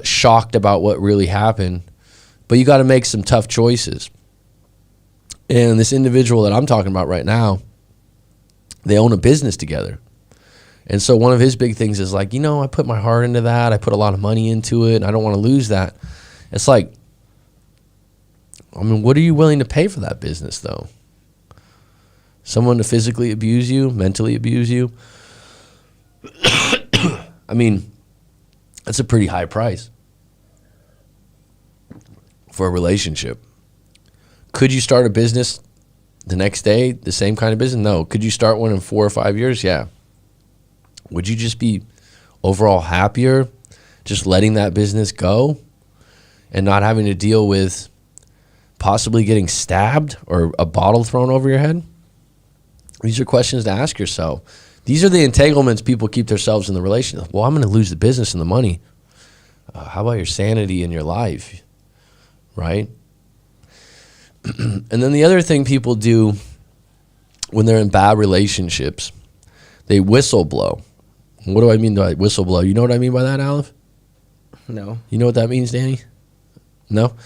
shocked about what really happened. But you got to make some tough choices. And this individual that I'm talking about right now, they own a business together. And so one of his big things is like, I put my heart into that. I put a lot of money into it, and I don't want to lose that. It's like, what are you willing to pay for that business, though? Someone to physically abuse you, mentally abuse you? That's a pretty high price for a relationship. Could you start a business the next day, the same kind of business? No. Could you start one in 4 or 5 years? Yeah. Would you just be overall happier just letting that business go and not having to deal with possibly getting stabbed or a bottle thrown over your head? These are questions to ask yourself. These are the entanglements people keep themselves in the relationship. Well, I'm going to lose the business and the money. How about your sanity in your life, right? And then the other thing people do when they're in bad relationships, they whistleblow. What do I mean by whistleblow? You know what I mean by that, Aleph? No. You know what that means, Danny? No?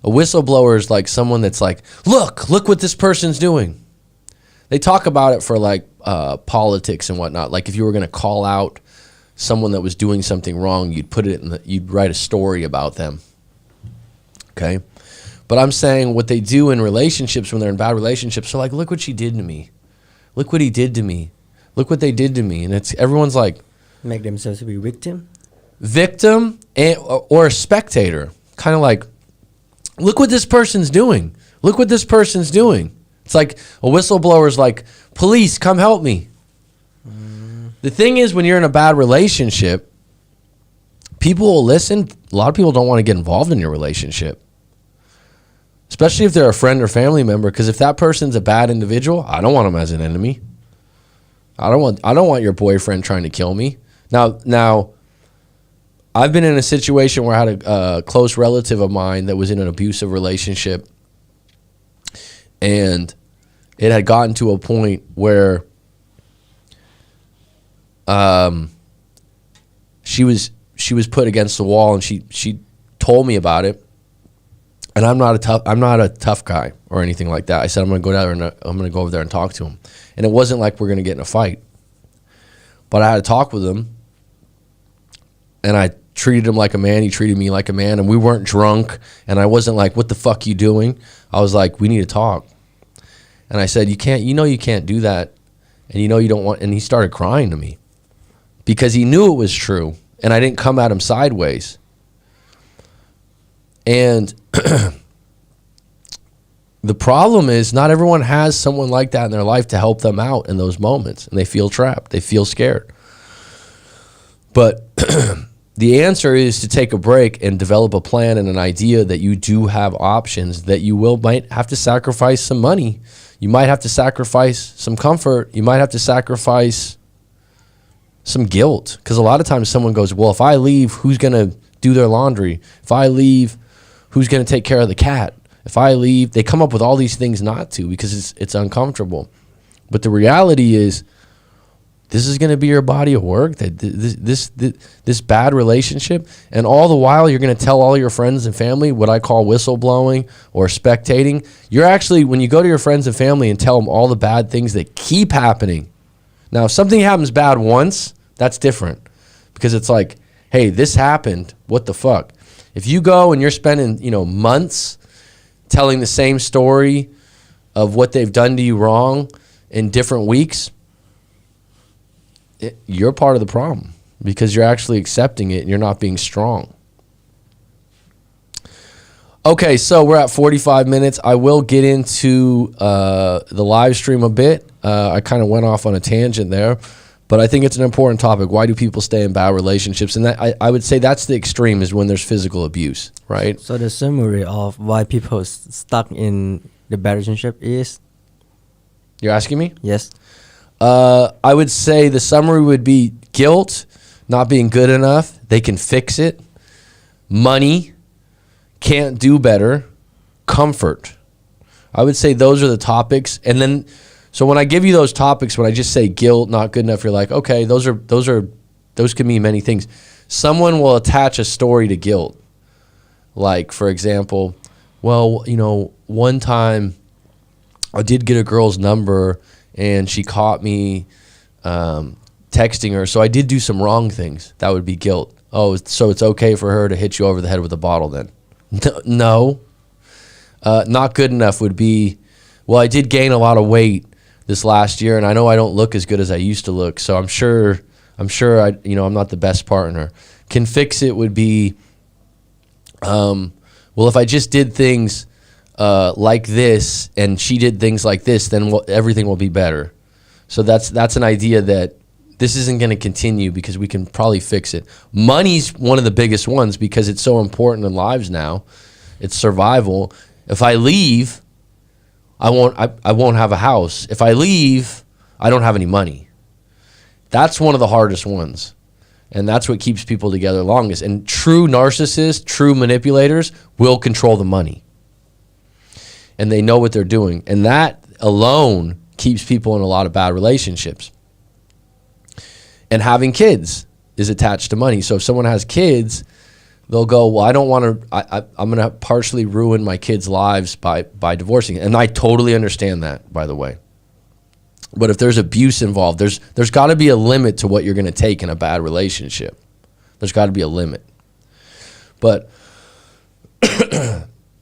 A whistleblower is like someone that's like, look what this person's doing. They talk about it for like politics and whatnot. Like if you were going to call out someone that was doing something wrong, you'd put it you'd write a story about them. Okay? But I'm saying what they do in relationships when they're in bad relationships, they're like, look what she did to me. Look what he did to me. Look what they did to me. And everyone's like, make themselves to be victim or a spectator. Kind of like, look what this person's doing. Look what this person's doing. It's like a whistleblower's like, police, come help me. The thing is, when you're in a bad relationship, people will listen. A lot of people don't want to get involved in your relationship, especially if they're a friend or family member. Because if that person's a bad individual, I don't want them as an enemy. I don't want your boyfriend trying to kill me. Now, I've been in a situation where I had a close relative of mine that was in an abusive relationship, and it had gotten to a point where she was put against the wall, and she told me about it. And I'm not a tough guy or anything like that. I said I'm going to go down there and I'm going to go over there and talk to him. And it wasn't like we're going to get in a fight. But I had to talk with him, and I treated him like a man. He treated me like a man, and we weren't drunk. And I wasn't like, "What the fuck you doing?" I was like, "We need to talk." And I said, "You can't do that And you know you don't want, and he started crying to me because he knew it was true and I didn't come at him sideways. And the problem is not everyone has someone like that in their life to help them out in those moments, and they feel trapped, they feel scared. But the answer is to take a break and develop a plan and an idea that you do have options, that you might have to sacrifice some money. You might have to sacrifice some comfort. You might have to sacrifice some guilt. Because a lot of times someone goes, well, if I leave, who's going to do their laundry? If I leave, who's going to take care of the cat? If I leave, they come up with all these things not to because it's uncomfortable. But the reality is, this is going to be your body of work, that this bad relationship, and all the while you're going to tell all your friends and family what I call whistleblowing or spectating. You're actually, when you go to your friends and family and tell them all the bad things that keep happening. Now, if something happens bad once, that's different because it's like, hey, this happened. What the fuck? If you go and you're spending, months telling the same story of what they've done to you wrong in different weeks, you're part of the problem because you're actually accepting it and you're not being strong. Okay, so we're at 45 minutes. I will get into the live stream a bit. I kind of went off on a tangent there, but I think it's an important topic. Why do people stay in bad relationships? And that, I would say that's the extreme, is when there's physical abuse, right? So the summary of why people stuck in the bad relationship is? You're asking me? Yes. I would say the summary would be guilt, not being good enough. They can fix it. Money, can't do better. Comfort. I would say those are the topics. And then, so when I give you those topics, when I just say guilt, not good enough, you're like, okay, those can mean many things. Someone will attach a story to guilt. Like, for example, well, one time I did get a girl's number and she caught me texting her, so I did do some wrong things. That would be guilt. Oh, so it's okay for her to hit you over the head with a bottle then? No. Not good enough would be, well, I did gain a lot of weight this last year, and I know I don't look as good as I used to look, so I'm sure I'm not the best partner. Can fix it would be, well, if I just did things like this and she did things like this, then everything will be better. So that's an idea that this isn't going to continue because we can probably fix it. Money's one of the biggest ones because it's so important in lives now. It's survival. If I leave, I won't have a house. If I leave, I don't have any money. That's one of the hardest ones. And that's what keeps people together longest. And true narcissists, true manipulators will control the money. And they know what they're doing. And that alone keeps people in a lot of bad relationships. And having kids is attached to money. So if someone has kids, they'll go, well, I don't want to, I'm going to partially ruin my kids' lives by divorcing. And I totally understand that, by the way. But if there's abuse involved, there's got to be a limit to what you're going to take in a bad relationship. There's got to be a limit. But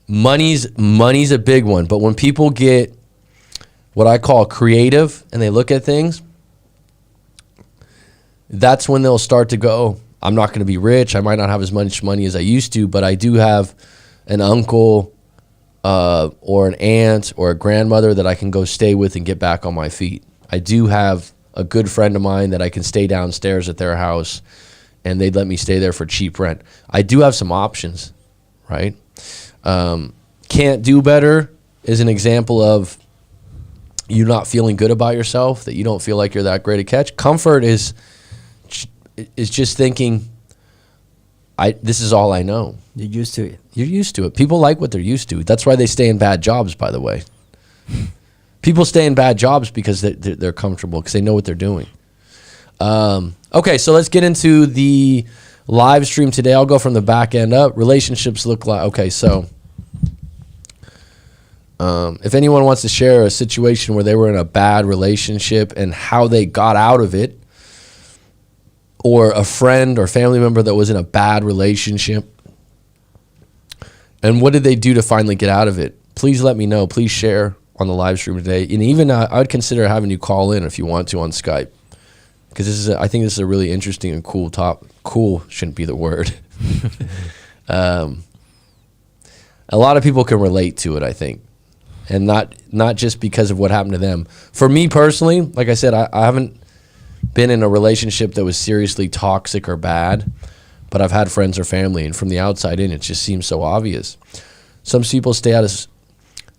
money's a big one. But when people get what I call creative and they look at things, that's when they'll start to go, I'm not going to be rich. I might not have as much money as I used to, but I do have an uncle or an aunt or a grandmother that I can go stay with and get back on my feet. I do have a good friend of mine that I can stay downstairs at their house and they'd let me stay there for cheap rent. I do have some options, right? Can't do better is an example of you not feeling good about yourself, that you don't feel like you're that great a catch. Comfort is just thinking, this is all I know. You're used to it. You're used to it. People like what they're used to. That's why they stay in bad jobs, by the way. People stay in bad jobs because they're comfortable, because they know what they're doing. Okay, so let's get into the live stream today. I'll go from the back end up. Relationships look like, okay, so if anyone wants to share a situation where they were in a bad relationship and how they got out of it, or a friend or family member that was in a bad relationship, and what did they do to finally get out of it? Please let me know. Please share. on the live stream today. And even I would consider having you call in if you want to on Skype, because I think this is a really interesting and cool cool shouldn't be the word. A lot of people can relate to it, I think, and not just because of what happened to them. For me personally, like I said, I haven't been in a relationship that was seriously toxic or bad, but I've had friends or family, and from the outside in, it just seems so obvious. Some people stay out of,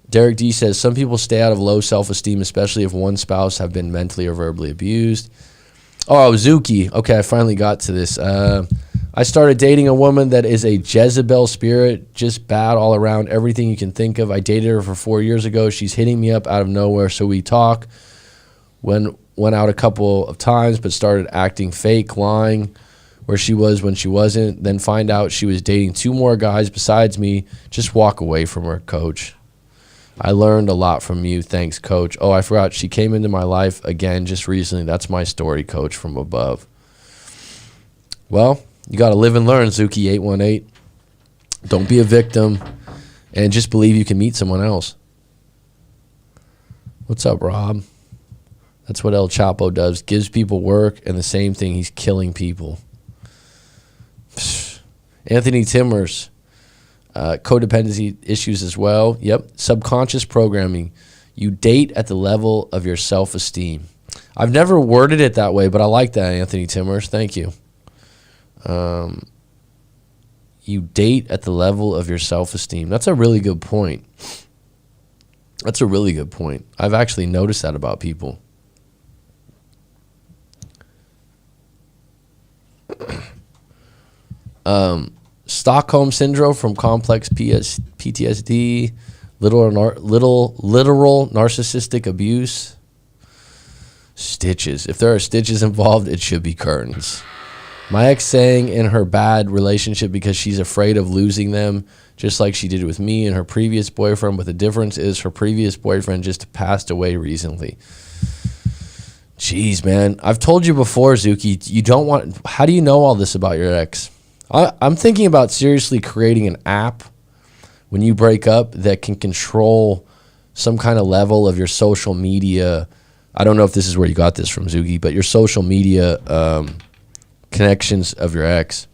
Derek D says, some people stay out of low self-esteem, especially if one spouse have been mentally or verbally abused. Oh, Zuki. Okay, I finally got to this. I started dating a woman that is a Jezebel spirit, just bad all around, everything you can think of. I dated her for 4 years ago. She's hitting me up out of nowhere, so we talk. Went out a couple of times, but started acting fake, lying where she was when she wasn't. Then find out she was dating 2 more guys besides me. Just walk away from her, coach. I learned a lot from you. Thanks, coach. Oh, I forgot. She came into my life again just recently. That's my story, coach, from above. Well, you got to live and learn, Zuki818. Don't be a victim, and just believe you can meet someone else. What's up, Rob? That's what El Chapo does. Gives people work, and the same thing, he's killing people. Anthony Timmers. Codependency issues as well. Yep. Subconscious programming. You date at the level of your self-esteem. I've never worded it that way, but I like that, Anthony Timmers. Thank you. You date at the level of your self-esteem. That's a really good point. That's a really good point. I've actually noticed that about people. Stockholm Syndrome from complex PTSD, literal narcissistic abuse. Stitches. If there are stitches involved, it should be curtains. My ex saying in her bad relationship because she's afraid of losing them, just like she did with me and her previous boyfriend, but the difference is her previous boyfriend just passed away recently. Jeez, man. I've told you before, Zuki, you don't want... How do you know all this about your ex? I'm thinking about seriously creating an app when you break up that can control some kind of level of your social media. I don't know if this is where you got this from, Zuki, but your social media connections of your ex.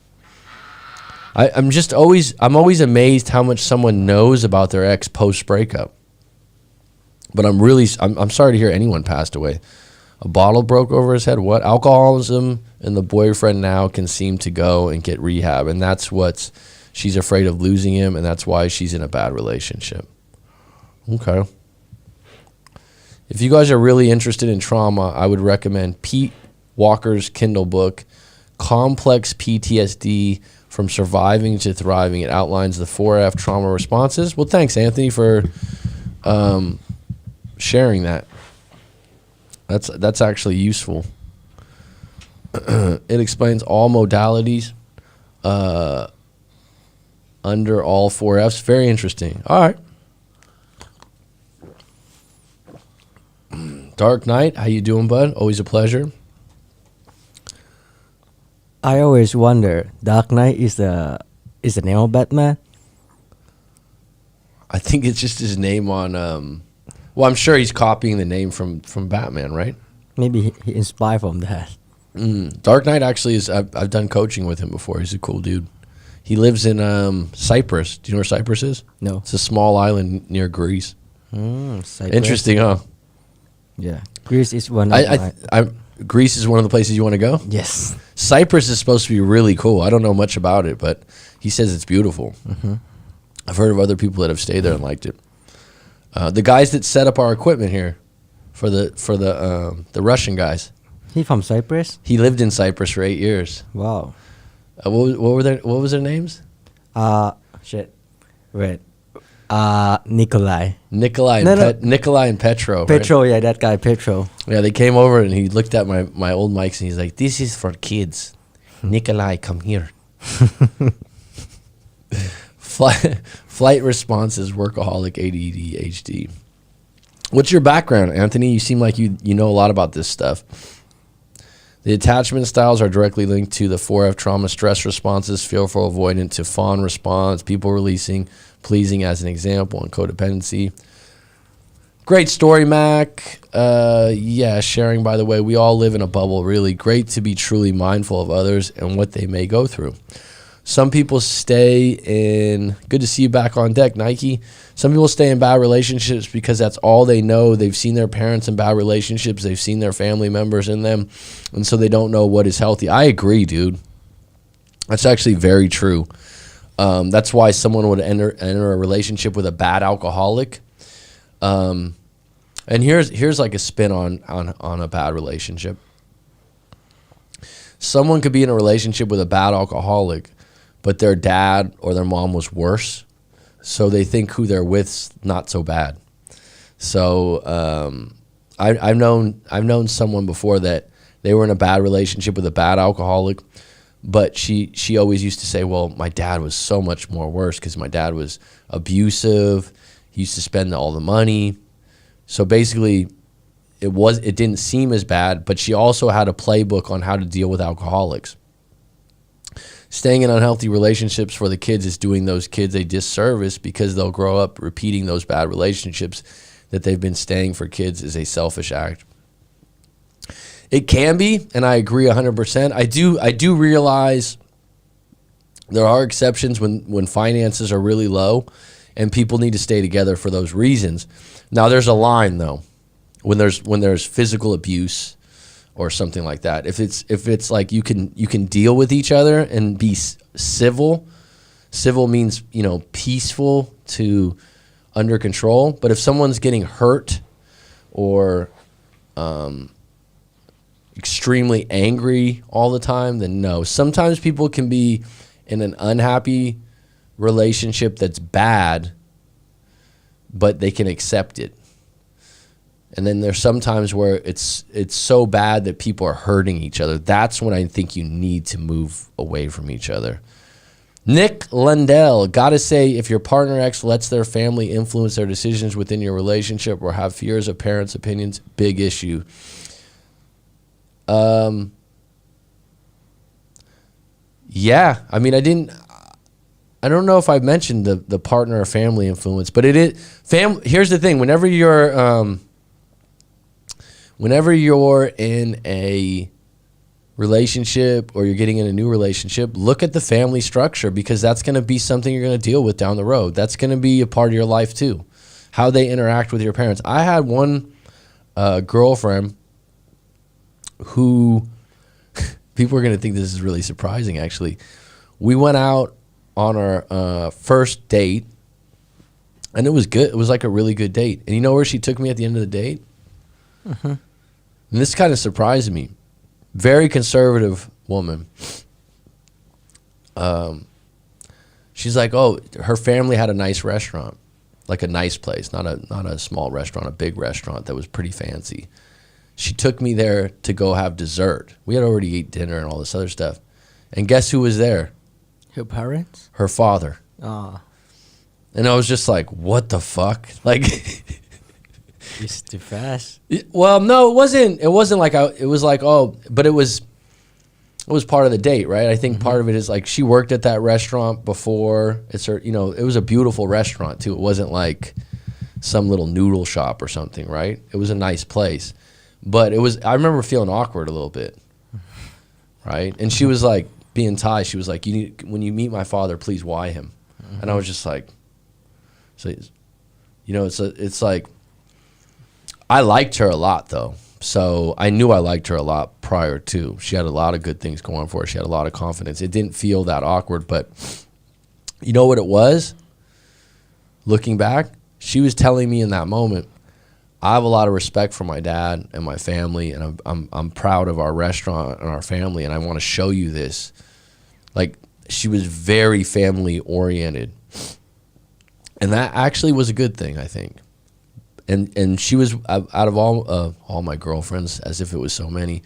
I'm always amazed how much someone knows about their ex post breakup. But I'm sorry to hear anyone passed away. A bottle broke over his head. What? Alcoholism, and the boyfriend now can seem to go and get rehab, and that's what she's afraid of losing him, and that's why she's in a bad relationship. Okay. If you guys are really interested in trauma, I would recommend Pete Walker's Kindle book, Complex PTSD from Surviving to Thriving. It outlines the 4F trauma responses. Well, thanks, Anthony, for sharing that. That's actually useful. It explains all modalities under all 4Fs. Very interesting. All right. Dark Knight, how you doing, bud? Always a pleasure. I always wonder, Dark Knight is the name of Batman? I think it's just his name on... well, I'm sure he's copying the name from Batman, right? Maybe he inspired from that. Dark Knight actually is... I've done coaching with him before. He's a cool dude. He lives in Cyprus. Do you know where Cyprus is? No. It's a small island near Greece. Cyprus. Interesting, huh? Yeah. Greece is one of Greece is one of the places you want to go? Yes. Cyprus is supposed to be really cool. I don't know much about it, but he says it's beautiful. Mm-hmm. I've heard of other people that have stayed there and liked it. The guys that set up our equipment here for the Russian guys. He from Cyprus? He lived in Cyprus for 8 years. Wow. What was their names? Shit. Wait. Nikolai. Nikolai and Petro. Petro, right? yeah, that guy, Petro. Yeah, they came over and he looked at my old mics and he's like, "This is for kids. Nikolai, come here." Flight responses, workaholic, ADD, HD. What's your background, Anthony? You seem like you know a lot about this stuff. The attachment styles are directly linked to the 4F trauma stress responses, fearful avoidant to fawn response, people releasing, pleasing as an example, and codependency. Great story, Mac. Yeah, sharing, by the way, we all live in a bubble, really. Great to be truly mindful of others and what they may go through. Some people stay in, good to see you back on deck, Nike. Some people stay in bad relationships because that's all they know. They've seen their parents in bad relationships. They've seen their family members in them. And so they don't know what is healthy. I agree, dude. That's actually very true. That's why someone would enter a relationship with a bad alcoholic. And here's like a spin on a bad relationship. Someone could be in a relationship with a bad alcoholic, but their dad or their mom was worse, so they think who they're with's not so bad. So I've known someone before that they were in a bad relationship with a bad alcoholic, but she always used to say, well, my dad was so much more worse because my dad was abusive. He used to spend all the money. So basically, it didn't seem as bad, but she also had a playbook on how to deal with alcoholics. Staying in unhealthy relationships for the kids is doing those kids a disservice because they'll grow up repeating those bad relationships that they've been staying for. Kids is a selfish act. It can be, and I agree 100%. I do realize there are exceptions when finances are really low and people need to stay together for those reasons. Now there's a line though, when there's physical abuse or something like that. If it's like you can deal with each other and be civil. Civil means, peaceful to under control. But if someone's getting hurt or extremely angry all the time, then no. Sometimes people can be in an unhappy relationship that's bad, but they can accept it. And then there's sometimes where it's so bad that people are hurting each other. That's when I think you need to move away from each other. Nick Lundell, gotta say, if your partner X lets their family influence their decisions within your relationship or have fears of parents' opinions, big issue. Yeah, I mean, I don't know if I mentioned the partner or family influence, but it is here's the thing: whenever you're in a relationship or you're getting in a new relationship, look at the family structure, because that's going to be something you're going to deal with down the road. That's going to be a part of your life too, how they interact with your parents. I had one girlfriend who people are going to think this is really surprising. Actually, we went out on our first date, and it was good. It was like a really good date. And you know where she took me at the end of the date? Mm-hmm. And this kind of surprised me. Very conservative woman. She's like, oh, her family had a nice restaurant, like a nice place, not a small restaurant, a big restaurant that was pretty fancy. She took me there to go have dessert. We had already eaten dinner and all this other stuff. And guess who was there? Her parents? Her father. Oh. And I was just like, what the fuck? Like, It's too fast. well, no, it wasn't. It wasn't like it was like, oh, but it was part of the date, right? I think part of it is like she worked at that restaurant before. It's her, it was a beautiful restaurant too. It wasn't like some little noodle shop or something, right? It was a nice place. But I remember feeling awkward a little bit, right? And she was like, being Thai, she was like, when you meet my father, please why him? And I was just like, so, it's like, I liked her a lot though. So I knew I liked her a lot prior to. She had a lot of good things going for her. She had a lot of confidence. It didn't feel that awkward, but you know what it was? Looking back, she was telling me in that moment, I have a lot of respect for my dad and my family, and I'm proud of our restaurant and our family, and I want to show you this. Like, she was very family oriented, and that actually was a good thing, I think. And she was, out of all my girlfriends, as if it was so many,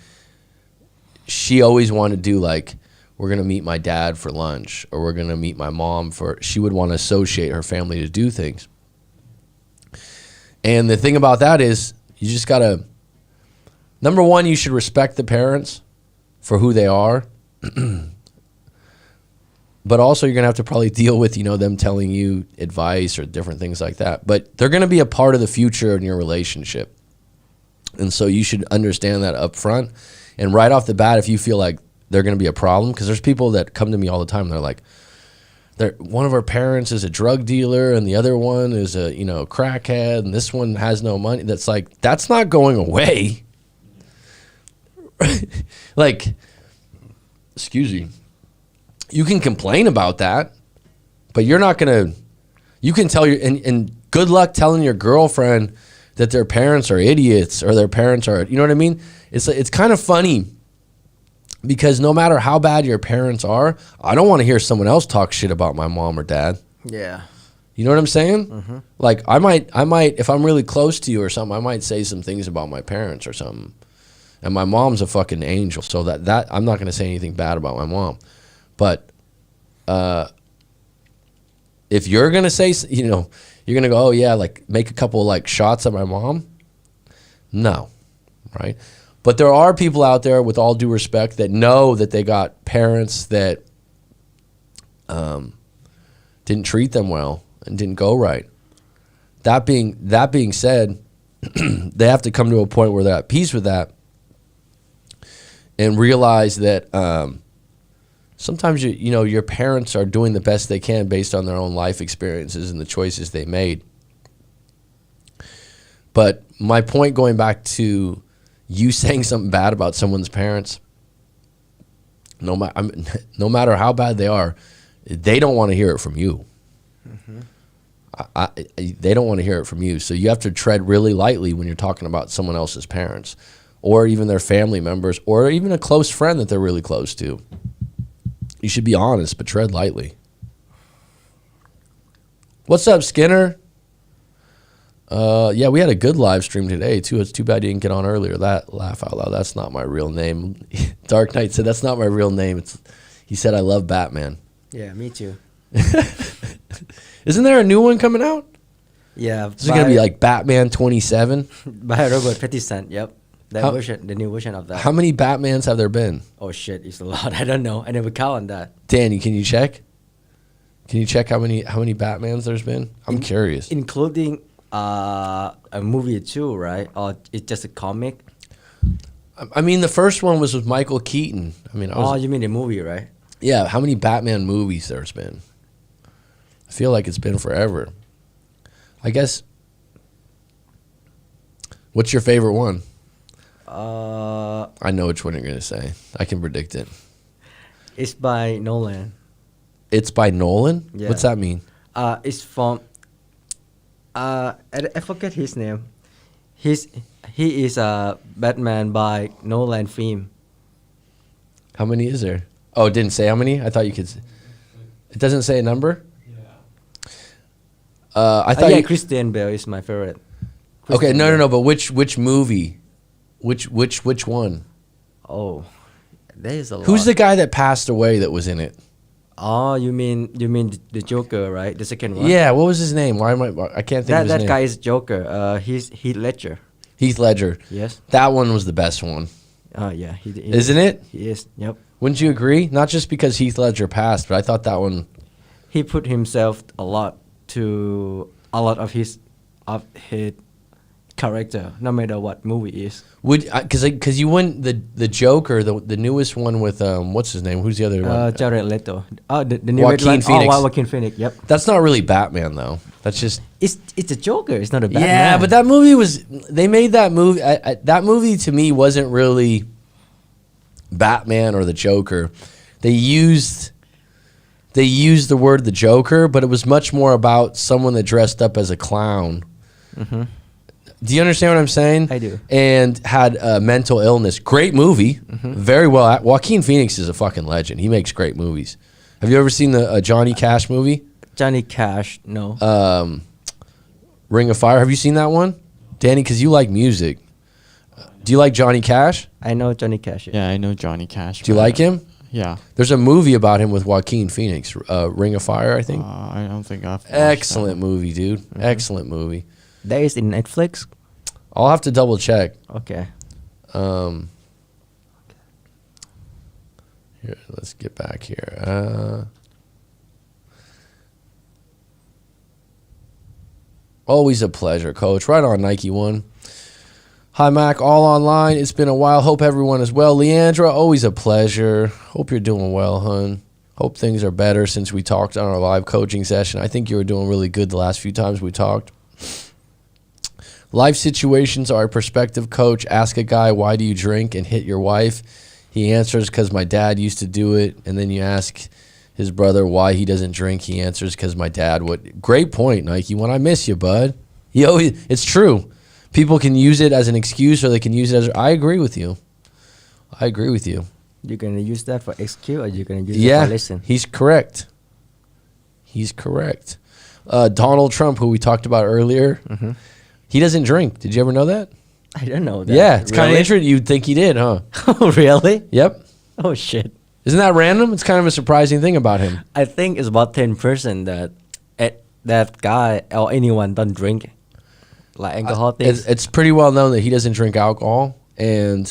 she always wanted to do like, we're gonna meet my dad for lunch, or we're gonna meet my mom for. She would want to associate her family to do things. And the thing about that is, you just gotta, number one, you should respect the parents for who they are. but also you're gonna have to probably deal with them telling you advice or different things like that. But they're gonna be a part of the future in your relationship, and so you should understand that up front. And right off the bat, if you feel like they're gonna be a problem, because there's people that come to me all the time. They're like, one of our parents is a drug dealer, and the other one is a crackhead, and this one has no money. That's like, that's not going away. Like, excuse me. You can complain about that, but you're not gonna. You can tell and good luck telling your girlfriend that their parents are idiots or their parents are. You know what I mean? It's kind of funny because no matter how bad your parents are, I don't want to hear someone else talk shit about my mom or dad. Yeah. You know what I'm saying? Like I might if I'm really close to you or something, I might say some things about my parents or something. And my mom's a fucking angel, so that I'm not gonna say anything bad about my mom. But if you're going to say, you're going to go, oh, yeah, like make a couple like shots at my mom. No, right? But there are people out there, with all due respect, that know that they got parents that didn't treat them well and didn't go right. That being said, they have to come to a point where they're at peace with that and realize that sometimes your parents are doing the best they can based on their own life experiences and the choices they made. But my point, going back to you saying something bad about someone's parents, no matter how bad they are, they don't want to hear it from you. They don't want to hear it from you. So you have to tread really lightly when you're talking about someone else's parents, or even their family members, or even a close friend that they're really close to. You should be honest, but tread lightly. What's up, Skinner? Yeah, we had a good live stream today, too. It's too bad you didn't get on earlier. That laugh out loud. That's not my real name. Dark Knight said, that's not my real name. He said, I love Batman. Yeah, me too. Isn't there a new one coming out? Yeah. This is going to be like Batman 27? By Robert Pattinson, yep. The new version of that. How many Batmans have there been? Oh, shit, it's a lot. I don't know. I never count on that. Danny, can you check? Can you check how many Batmans there's been? I'm curious. Including a movie too, right? Or it's just a comic? I mean, the first one was with Michael Keaton. I mean, you mean the movie, right? Yeah, how many Batman movies there's been? I feel like it's been forever. I guess. What's your favorite one? I know which one you're going to say. I can predict it. It's by Nolan. It's by Nolan? Yeah. What's that mean? It's from... I forget his name. He is a Batman by Nolan film. How many is there? Oh, it didn't say how many? I thought you could... It doesn't say a number? Yeah. I thought Christian Bale is my favorite. Okay, no, but which movie? Which one? Oh, there's a lot. Who's the guy that passed away that was in it? Oh, you mean the Joker, right? The second one. Yeah, what was his name? I can't think of his name. That guy is Joker. He's Heath Ledger. Heath Ledger. Yes. That one was the best one. Oh yeah, isn't it? He is. Yep. Wouldn't you agree? Not just because Heath Ledger passed, but I thought that one. He put himself a lot of his character, no matter what movie is. Because you went the Joker, the newest one with what's his name? Who's the other one? Jared Leto. Oh, the new Joaquin Phoenix. Oh, Joaquin Phoenix. Yep. That's not really Batman though. That's just it's a Joker. It's not a Batman. Yeah, but that movie was. They made that movie. That movie to me wasn't really Batman or the Joker. They used the word the Joker, but it was much more about someone that dressed up as a clown. Mm-hmm. Do you understand what I'm saying? I do. And had mental illness. Great movie. Mm-hmm. Very well. Joaquin Phoenix is a fucking legend. He makes great movies. Have you ever seen the Johnny Cash movie? Johnny Cash, no. Ring of Fire. Have you seen that one? Danny, because you like music. Do you like Johnny Cash? I know Johnny Cash. Yeah, I know Johnny Cash. Do you like him? Yeah. There's a movie about him with Joaquin Phoenix. Ring of Fire, I think. I don't think I've watched Excellent that. movie, dude. Mm-hmm. Excellent movie. That is in Netflix? I'll have to double check. Okay. Here, let's get back here. Always a pleasure, Coach. Right on, Nike One. Hi, Mac. All online. It's been a while. Hope everyone is well. Leandra, always a pleasure. Hope you're doing well, hun. Hope things are better since we talked on our live coaching session. I think you were doing really good the last few times we talked. Life situations are a perspective, Coach. Ask a guy, why do you drink, and hit your wife. He answers, because my dad used to do it. And then you ask his brother why he doesn't drink. He answers, because my dad would. Great point, Nike. When I miss you, bud. It's true. People can use it as an excuse, or they can use it as. I agree with you. You're gonna use that for excuse, or you're gonna use it for listen? He's correct. Donald Trump, who we talked about earlier, he doesn't drink. Did you ever know that? I don't know that. Yeah, it's kind of interesting. You'd think he did, huh? Oh, really? Yep. Oh, shit. Isn't that random? It's kind of a surprising thing about him. I think it's about 10% that guy or anyone don't drink, like alcohol things. It's pretty well known that he doesn't drink alcohol. And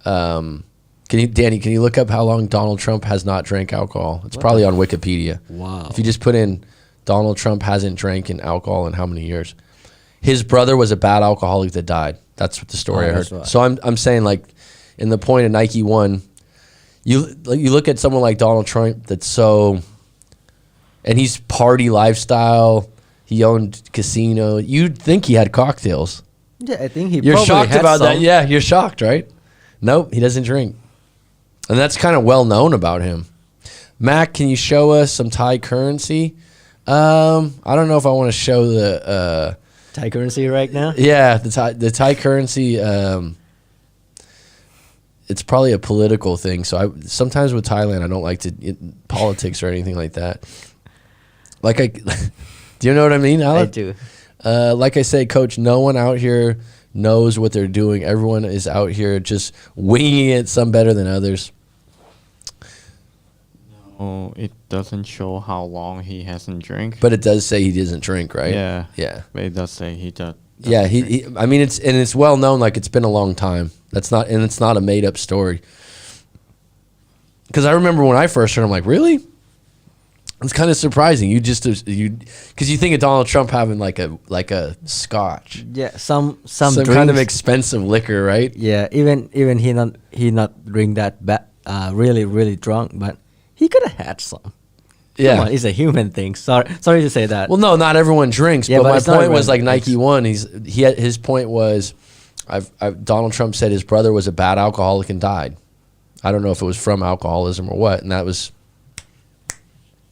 Danny, can you look up how long Donald Trump has not drank alcohol? It's probably on Wikipedia. Wow. If you just put in Donald Trump hasn't drank in alcohol in how many years? His brother was a bad alcoholic that died. That's what the story I heard. Right. So I'm saying, like, in the point of Nike One, you look at someone like Donald Trump that's so, and he's party lifestyle. He owned casino. You'd think he had cocktails. Yeah, I think he. You're probably shocked had about some. that. Yeah, you're shocked, right? Nope, he doesn't drink, and that's kind of well known about him. Mac, can you show us some Thai currency? I don't know if I want to show the Thai currency right now. Yeah, the Thai currency. It's probably a political thing. So sometimes with Thailand, I don't like to politics or anything like that. Like do you know what I mean, Alex? I do. Like I say, Coach, no one out here knows what they're doing. Everyone is out here just winging it, some better than others. No, it doesn't show how long he hasn't drank. But it does say he doesn't drink, right? Yeah. Yeah. But it does say he does. Yeah, I mean, it's well known. Like, it's been a long time. It's not a made up story. Because I remember when I first heard, I'm like, really? It's kind of surprising. Because you think of Donald Trump having like a scotch. Yeah, some kind of expensive liquor, right? Yeah, even he not drink that bad, really drunk, but he could have had some. Yeah, come on, it's a human thing. Sorry to say that. Well, no, not everyone drinks. Yeah, but my it's not point was, like, everyone Nike One. His point was, Donald Trump said his brother was a bad alcoholic and died. I don't know if it was from alcoholism or what, and that was.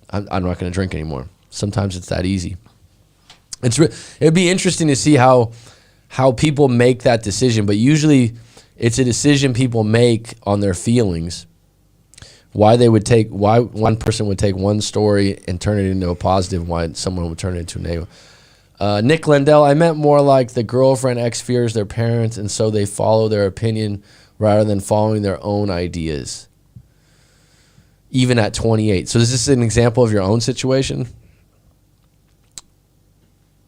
I'm not going to drink anymore. Sometimes it's that easy. It'd be interesting to see how people make that decision, but usually it's a decision people make on their feelings. Why one person would take one story and turn it into a positive, why someone would turn it into a negative. Nick Lendell, I meant more like the girlfriend ex fears their parents, and so they follow their opinion rather than following their own ideas. Even at 28. So is this an example of your own situation?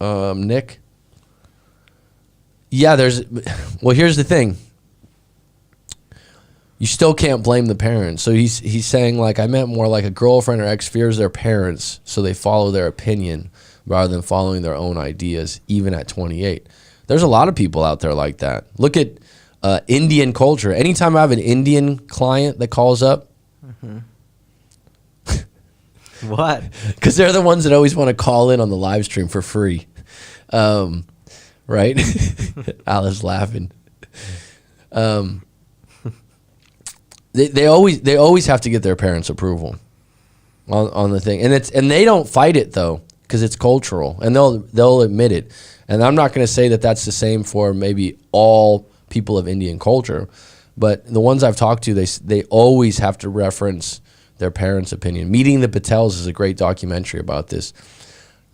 Nick? Yeah, here's the thing. You still can't blame the parents. So he's saying, like, I meant more like a girlfriend or ex fears their parents, so they follow their opinion rather than following their own ideas, even at 28. There's a lot of people out there like that. Look at Indian culture. Anytime I have an Indian client that calls up, what? Because they're the ones that always want to call in on the live stream for free, right? Alice laughing. They always have to get their parents' approval on the thing, and they don't fight it though, because it's cultural, and they'll admit it. And I'm not going to say that that's the same for maybe all people of Indian culture, but the ones I've talked to, they always have to reference their parents' opinion. Meeting the Patels is a great documentary about this.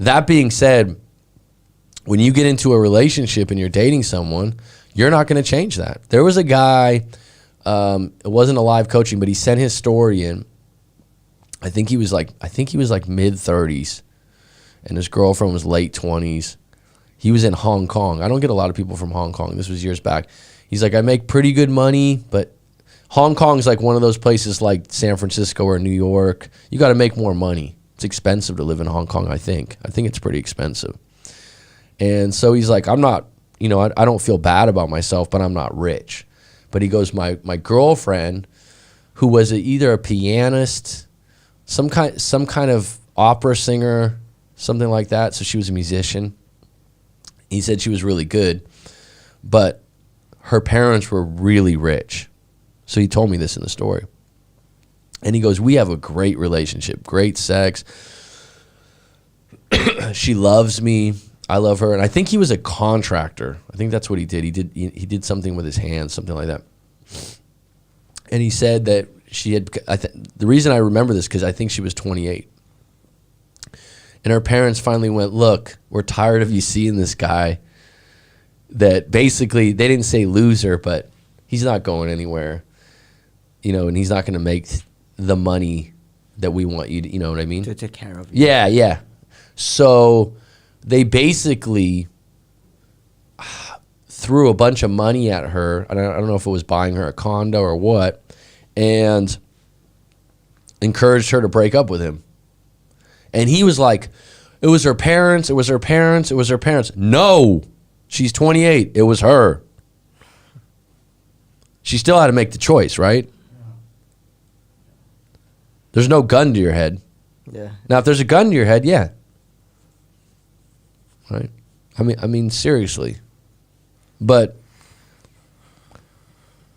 That being said, when you get into a relationship and you're dating someone, you're not going to change that. There was a guy, it wasn't a live coaching, but he sent his story in. I think he was like mid-30s, and his girlfriend was late 20s. He was in Hong Kong. I don't get a lot of people from Hong Kong. This was years back. He's like, I make pretty good money, but Hong Kong's like one of those places like San Francisco or New York. You got to make more money. It's expensive to live in Hong Kong, I think. I think it's pretty expensive. And so he's like, I'm not, I don't feel bad about myself, but I'm not rich. But he goes, my girlfriend, who was either a pianist, some kind of opera singer, something like that. So she was a musician. He said she was really good, but her parents were really rich. So he told me this in the story. And he goes, we have a great relationship, great sex. She loves me. I love her. And I think he was a contractor. I think that's what he did. He did something with his hands, something like that. And he said that she had, the reason I remember this, because I think she was 28. And her parents finally went, look, we're tired of you seeing this guy that basically, they didn't say loser, but he's not going anywhere, and he's not going to make the money that we want you to, you know what I mean? To take care of you. Yeah, yeah. So they basically threw a bunch of money at her. I don't know if it was buying her a condo or what, and encouraged her to break up with him. And he was like, it was her parents, it was her parents, it was her parents. No, she's 28. It was her. She still had to make the choice, right? There's no gun to your head. Yeah. Now, if there's a gun to your head, yeah. Right? I mean, seriously. But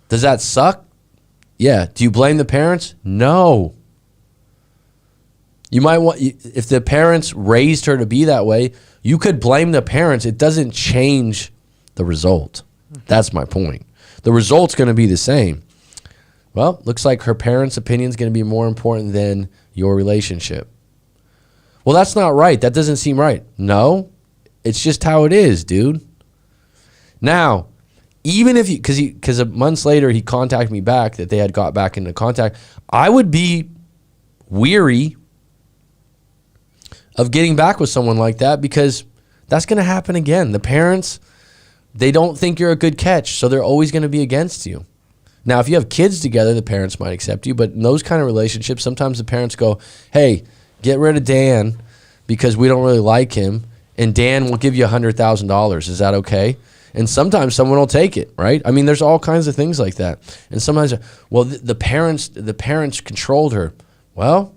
does that suck? Yeah. Do you blame the parents? No. You might want, if the parents raised her to be that way, you could blame the parents. It doesn't change the result. That's my point. The result's going to be the same. Well, looks like her parents' opinion is going to be more important than your relationship. Well, that's not right. That doesn't seem right. No, it's just how it is, dude. Now, even if you, because months later he contacted me back that they had got back into contact, I would be weary of getting back with someone like that, because that's going to happen again. The parents, they don't think you're a good catch, so they're always going to be against you. Now, if you have kids together, the parents might accept you, but in those kind of relationships, sometimes the parents go, hey, get rid of Dan because we don't really like him, and Dan will give you $100,000. Is that okay? And sometimes someone will take it, right? I mean, there's all kinds of things like that. And sometimes, well, the parents controlled her. Well,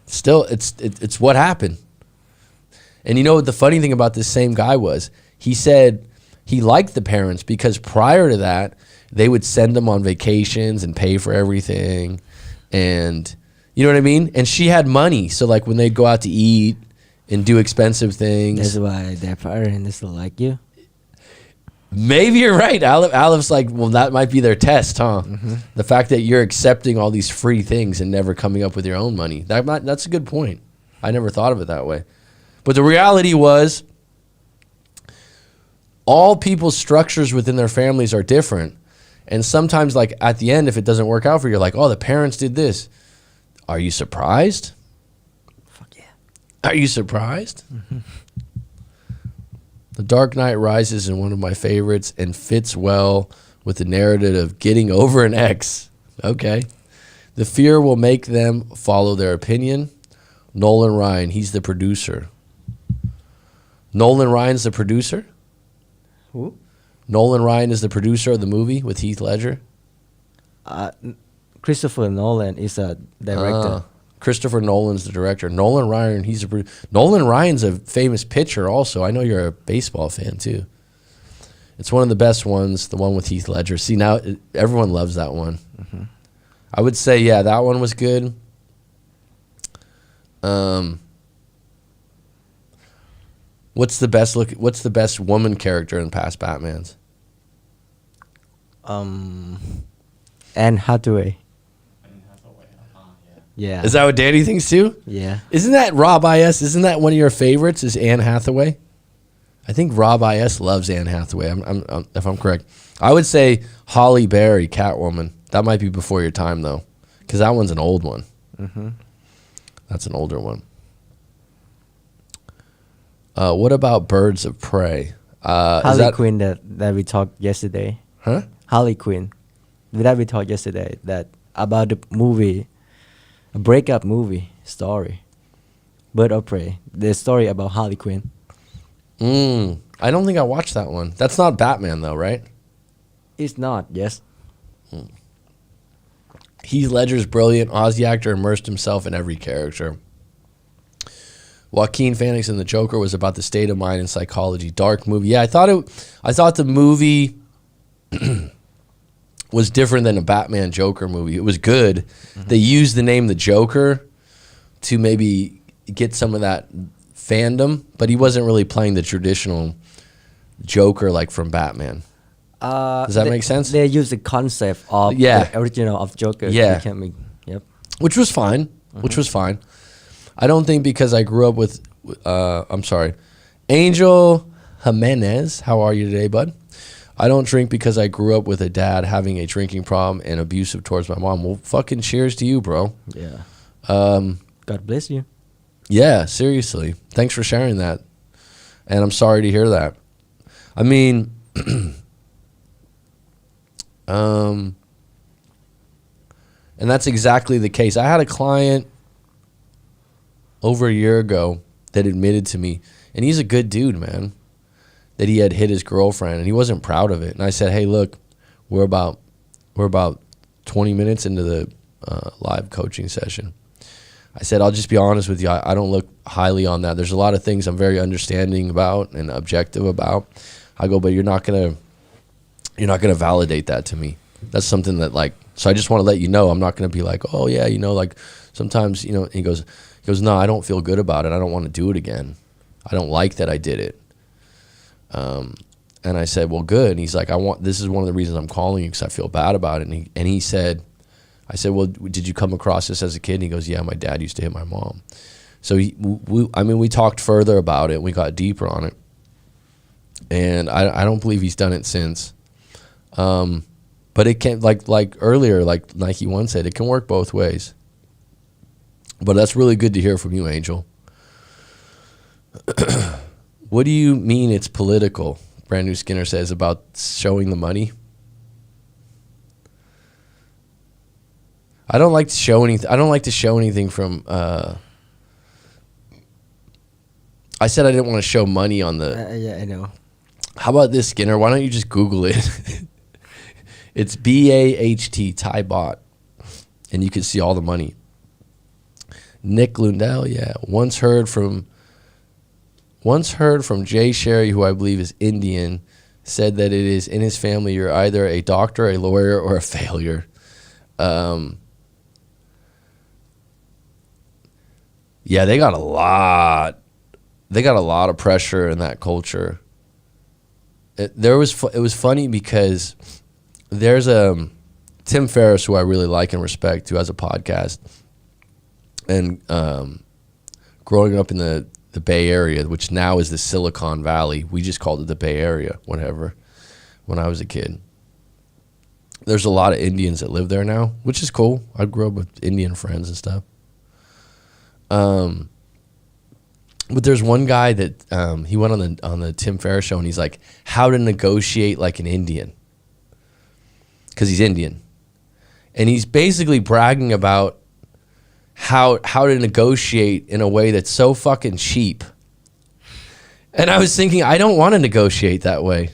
still, it's what happened. And you know what the funny thing about this same guy was? He said he liked the parents because prior to that, they would send him on vacations and pay for everything. And you know what I mean? And she had money. So like when they'd go out to eat and do expensive things. That's why their parents don't like you. Maybe you're right. Alep's like, well, that might be their test, huh? Mm-hmm. The fact that you're accepting all these free things and never coming up with your own money. That's a good point. I never thought of it that way. But the reality was, all people's structures within their families are different. And sometimes, like, at the end, if it doesn't work out for you, you're like, oh, the parents did this. Are you surprised? Fuck yeah. Are you surprised? Mm-hmm. The Dark Knight Rises is one of my favorites and fits well with the narrative of getting over an ex. Okay. The fear will make them follow their opinion. Nolan Ryan, he's the producer. Nolan Ryan's the producer? Who? Nolan Ryan is the producer of the movie with Heath Ledger? Christopher Nolan is a director. Christopher Nolan's the director. Nolan Ryan, Nolan Ryan's a famous pitcher also. I know you're a baseball fan too. It's one of the best ones, the one with Heath Ledger. See, now everyone loves that one. Mm-hmm. I would say, yeah, that one was good. What's the best woman character in past Batmans? Anne Hathaway. Yeah. Is that what Danny thinks too? Yeah. Isn't that Rob I.S.? Isn't that one of your favorites? Is Anne Hathaway? I think Rob I.S. loves Anne Hathaway. If I'm correct, I would say Halle Berry, Catwoman. That might be before your time though, because that one's an old one. Mm-hmm. That's an older one. What about Birds of Prey? Harley Quinn that we talked yesterday. Huh? Harley Quinn. That we talked yesterday. That about the movie, a breakup movie story. Bird of Prey, the story about Harley Quinn. I don't think I watched that one. That's not Batman though, right? It's not, yes. Heath Ledger's brilliant. Ozzy actor immersed himself in every character. Joaquin Phoenix in The Joker was about the state of mind and psychology. Dark movie. Yeah, I thought the movie was different than a Batman Joker movie. It was good. They used the name The Joker to maybe get some of that fandom, but he wasn't really playing the traditional Joker like from Batman. Does that make sense? They use the concept of the original of Joker. Yeah. Yep. Which was fine. Which was fine. I don't think because I grew up with, I'm sorry, Angel Jimenez. How are you today, bud? I don't drink because I grew up with a dad having a drinking problem and abusive towards my mom. Well, fucking cheers to you, bro. Yeah. God bless you. Yeah, seriously. Thanks for sharing that. And I'm sorry to hear that. I mean, and that's exactly the case. I had a client over a year ago that admitted to me, and he's a good dude, man, that he had hit his girlfriend, and he wasn't proud of it. And I said, hey, look, we're about 20 minutes into the live coaching session. I said, I'll just be honest with you. I don't look highly on that. There's a lot of things I'm very understanding about and objective about. I go, but you're not gonna validate that to me. That's something that so I just want to let you know, I'm not gonna be like, oh yeah, sometimes, he goes, no, I don't feel good about it. I don't want to do it again. I don't like that I did it. And I said, well, good. And he's like, this is one of the reasons I'm calling you because I feel bad about it. And he said, I said, well, did you come across this as a kid? And he goes, yeah, my dad used to hit my mom. So we talked further about it. We got deeper on it. And I don't believe he's done it since. But it can, like earlier, like Nike One said, it can work both ways. But that's really good to hear from you, Angel. What do you mean it's political? Brand New Skinner says about showing the money. I don't like to show anything. I don't like to show anything from. I said I didn't want to show money on the. Yeah, I know. How about this, Skinner? Why don't you just Google it? It's BAHT, Thai bot, and you can see all the money. Nick Lundell, yeah. Once heard from Jay Sherry, who I believe is Indian, said that it is in his family you're either a doctor, a lawyer, or a failure. Yeah, they got a lot of pressure in that culture. It was funny because there's Tim Ferriss, who I really like and respect, who has a podcast, and growing up in the Bay Area, which now is the Silicon Valley, we just called it the Bay Area, whatever, when I was a kid. There's a lot of Indians that live there now, which is cool. I grew up with Indian friends and stuff. But there's one guy that he went on the Tim Ferriss show, and he's like, how to negotiate like an Indian, because he's Indian, and he's basically bragging about how to negotiate in a way that's so fucking cheap. And I was thinking, I don't want to negotiate that way.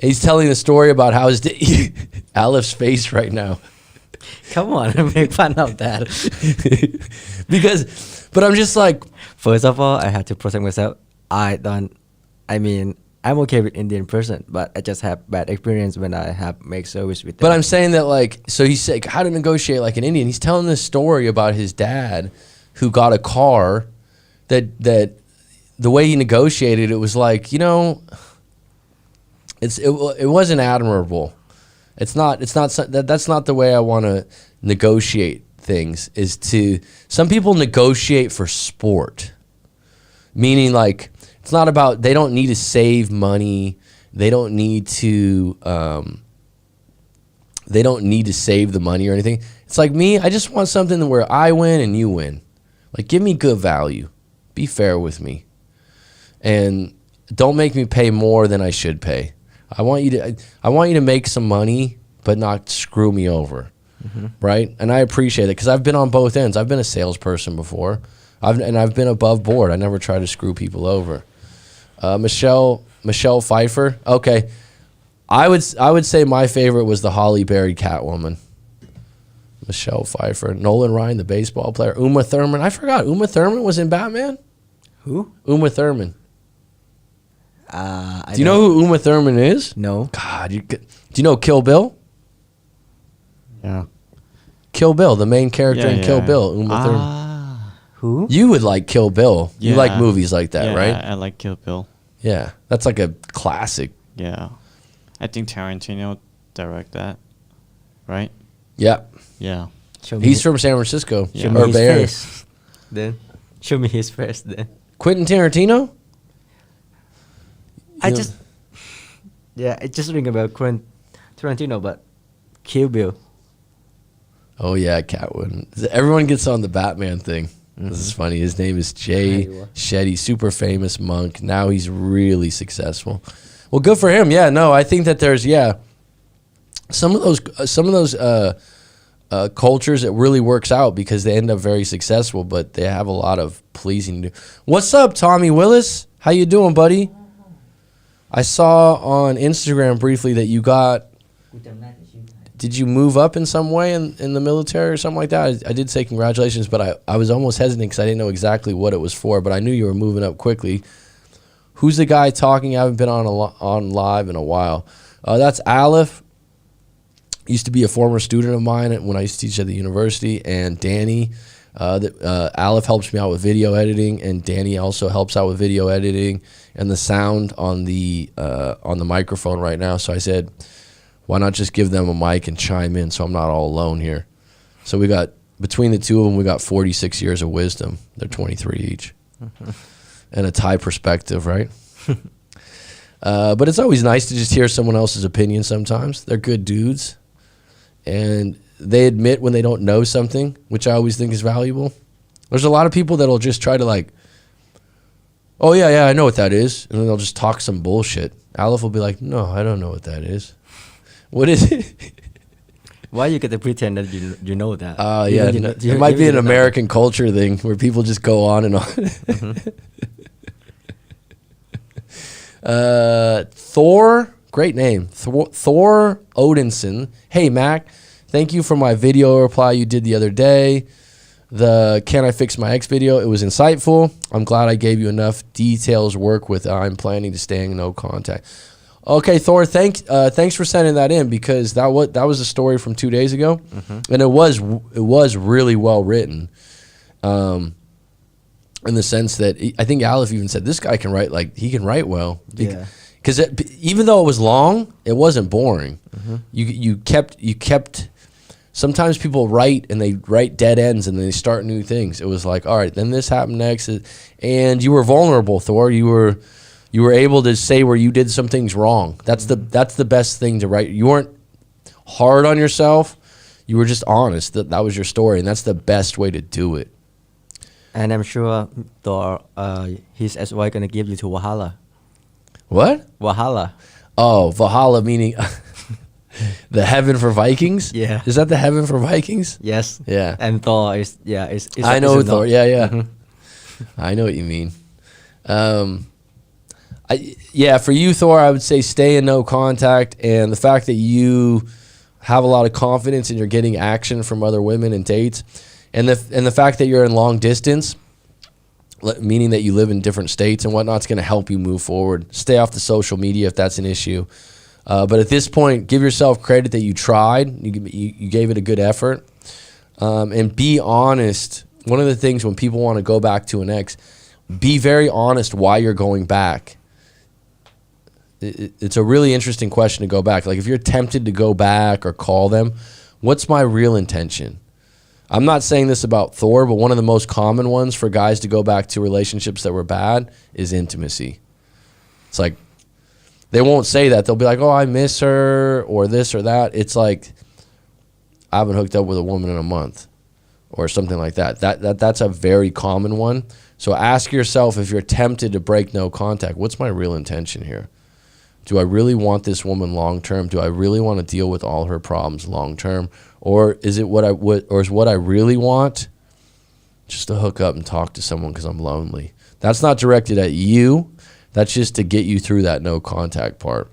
And he's telling the story about how Alep's face right now. Come on, make fun of that. But I'm just like, first of all, I had to protect myself. I'm okay with Indian person, but I just have bad experience when I have make service with them. But I'm saying that so he's saying how to negotiate like an Indian. He's telling this story about his dad who got a car that the way he negotiated it was like, it wasn't admirable. That's not the way I want to negotiate things. Some people negotiate for sport, meaning it's not about, they don't need to save money. They don't need to save the money or anything. It's like me, I just want something where I win and you win. Like, give me good value. Be fair with me. And don't make me pay more than I should pay. I want you to make some money, but not screw me over. Mm-hmm. Right? And I appreciate it because I've been on both ends. I've been a salesperson before. I've been above board. I never try to screw people over. Michelle Pfeiffer. Okay, I would say my favorite was the Holly Berry Catwoman. Michelle Pfeiffer. Nolan Ryan, the baseball player. Uma Thurman. I forgot Uma Thurman was in Batman. Who? Uma Thurman. Do Do you know who Uma Thurman is? No. God, do you know Kill Bill? Yeah. Kill Bill, the main character in Kill Bill, Uma Thurman. Ah. Who? You would like Kill Bill. You like Yeah. movies like that, Yeah, right? I like Kill Bill. Yeah, that's like a classic. Yeah. I think Tarantino direct that, right? Yeah, Yeah. Show me he's from San Francisco Yeah. show or me his Bay Area. face. Then show me his face. Then Quentin Tarantino. I You- just I just ring about Quentin Tarantino, but Kill Bill. Oh yeah, Catwoman. Everyone gets on the Batman thing. This is funny. His name is Jay Iowa. Shetty, super famous monk. Now he's really successful. Well, good for him. Yeah, no, I think that there's some of those cultures it really works out because they end up very successful, but they have a lot of pleasing to do. What's up, Tommy Willis? How you doing, buddy? I saw on Instagram briefly that you got. Did you move up in some way in the military or something like that? I did say congratulations, but I was almost hesitant because I didn't know exactly what it was for, but I knew you were moving up quickly. Who's the guy talking? I haven't been on live in a while. That's Aleph. Used to be a former student of mine when I used to teach at the university, and Danny. Aleph helps me out with video editing, and Danny also helps out with video editing and the sound on the microphone right now. So I said, why not just give them a mic and chime in so I'm not all alone here? So we got, between the two of them, we got 46 years of wisdom. They're 23 each. And a Thai perspective, right? But it's always nice to just hear someone else's opinion sometimes. They're good dudes. And they admit when they don't know something, which I always think is valuable. There's a lot of people that'll just try to like, oh, yeah, I know what that is. And then they'll just talk some bullshit. Aleph will be like, no, I don't know what that is. What is it? Why you get to pretend that you know that? Yeah, it might be an American culture thing where people just go on and on. Thor, great name. Thor Odinson. Hey, Mac, thank you for my video reply you did the other day. The Can I Fix My Ex video, it was insightful. I'm glad I gave you enough details work with. I'm planning to stay in no contact. Okay, Thor, thanks for sending that in because that was a story from 2 days ago, and it was really well written, in the sense that I think Aleph even said this guy can write, like he can write well. Yeah. Because even though it was long, it wasn't boring. You kept. Sometimes people write and they write dead ends and they start new things. It was like, all right, then this happened next, and you were vulnerable, Thor. You were able to say where you did some things wrong. That's the best thing to write. You weren't hard on yourself. You were just honest. That was your story, and that's the best way to do it. And I'm sure Thor, his ex-wife gonna give you to Valhalla. What? Valhalla. Oh, Valhalla meaning the heaven for Vikings? Yeah. Is that the heaven for Vikings? Yes. Yeah. And Thor is I know is a Thor. no- Yeah. I know what you mean. For you, Thor, I would say stay in no contact, and the fact that you have a lot of confidence and you're getting action from other women and dates, and the fact that you're in long distance, meaning that you live in different states and whatnot, it's going to help you move forward. Stay off the social media if that's an issue. But at this point, give yourself credit that you tried. You gave it a good effort. And be honest. One of the things when people want to go back to an ex, be very honest why you're going back. It's a really interesting question to go back. Like if you're tempted to go back or call them, what's my real intention? I'm not saying this about Thor, but one of the most common ones for guys to go back to relationships that were bad is intimacy. It's like, they won't say that. They'll be like, oh, I miss her or this or that. It's like, I haven't hooked up with a woman in a month or something like that. That's a very common one. So ask yourself, if you're tempted to break no contact, what's my real intention here? Do I really want this woman long term? Do I really want to deal with all her problems long term? Or is it what I really want just to hook up and talk to someone because I'm lonely. That's not directed at you. That's just to get you through that no contact part.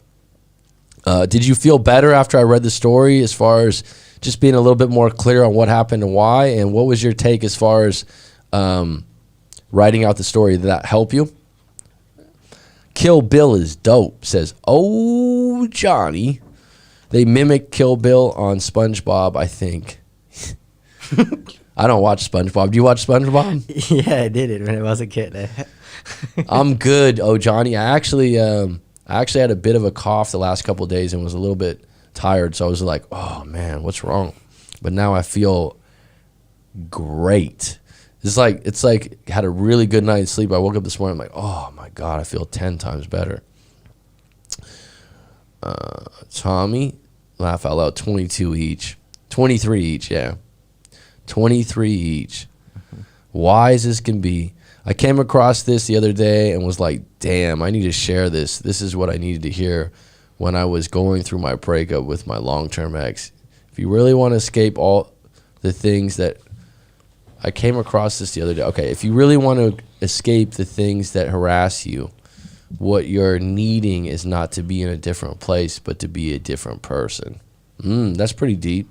Did you feel better after I read the story as far as just being a little bit more clear on what happened and why? And what was your take as far as writing out the story? Did that help you? Kill Bill is dope, says, oh, Johnny. They mimic Kill Bill on SpongeBob, I think. I don't watch SpongeBob. Do you watch SpongeBob? Yeah, I did it when I was a kid. I'm good. Oh, Johnny, I actually had a bit of a cough the last couple of days and was a little bit tired. So I was like, oh man, what's wrong? But now I feel great. It's like had a really good night's sleep. I woke up this morning, I'm like, oh my God, I feel 10 times better. Tommy, laugh out loud, 22 each. 23 each, yeah. 23 each. Wise as can be. I came across this the other day and was like, damn, I need to share this. This is what I needed to hear when I was going through my breakup with my long-term ex. If you really want to escape all the things that... I came across this the other day. Okay, if you really want to escape the things that harass you, what you're needing is not to be in a different place, but to be a different person. That's pretty deep.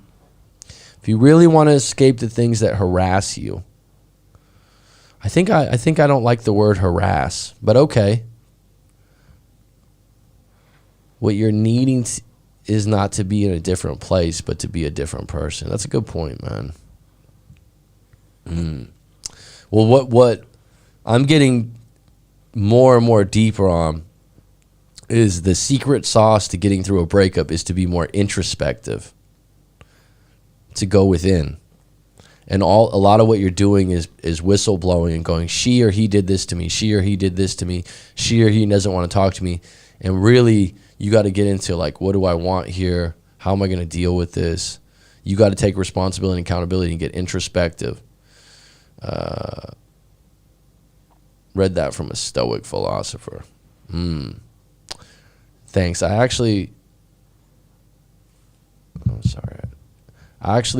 If you really want to escape the things that harass you, I think I don't like the word harass, but okay. What you're needing is not to be in a different place, but to be a different person. That's a good point, man. Well, what I'm getting more and more deeper on is the secret sauce to getting through a breakup is to be more introspective, to go within. And a lot of what you're doing is whistleblowing and going, she or he did this to me, she or he did this to me, she or he doesn't want to talk to me. And really, you got to get into like, what do I want here? How am I going to deal with this? You got to take responsibility and accountability and get introspective. Read that from a Stoic philosopher. Thanks. I actually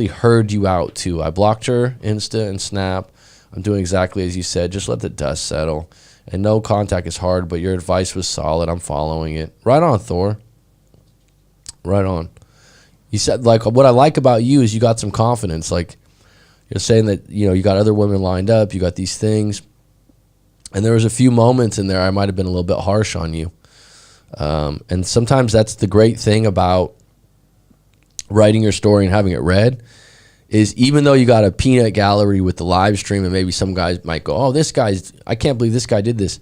heard you out too. I blocked her Insta and Snap. I'm doing exactly as you said. Just let the dust settle. And no contact is hard, but your advice was solid. I'm following it. Right on, Thor. Right on. You said, like, what I like about you is you got some confidence. Like, you're saying that, you know, you got other women lined up, you got these things. And there was a few moments in there I might have been a little bit harsh on you. And sometimes that's the great thing about writing your story and having it read, is even though you got a peanut gallery with the live stream and maybe some guys might go, oh, I can't believe this guy did this.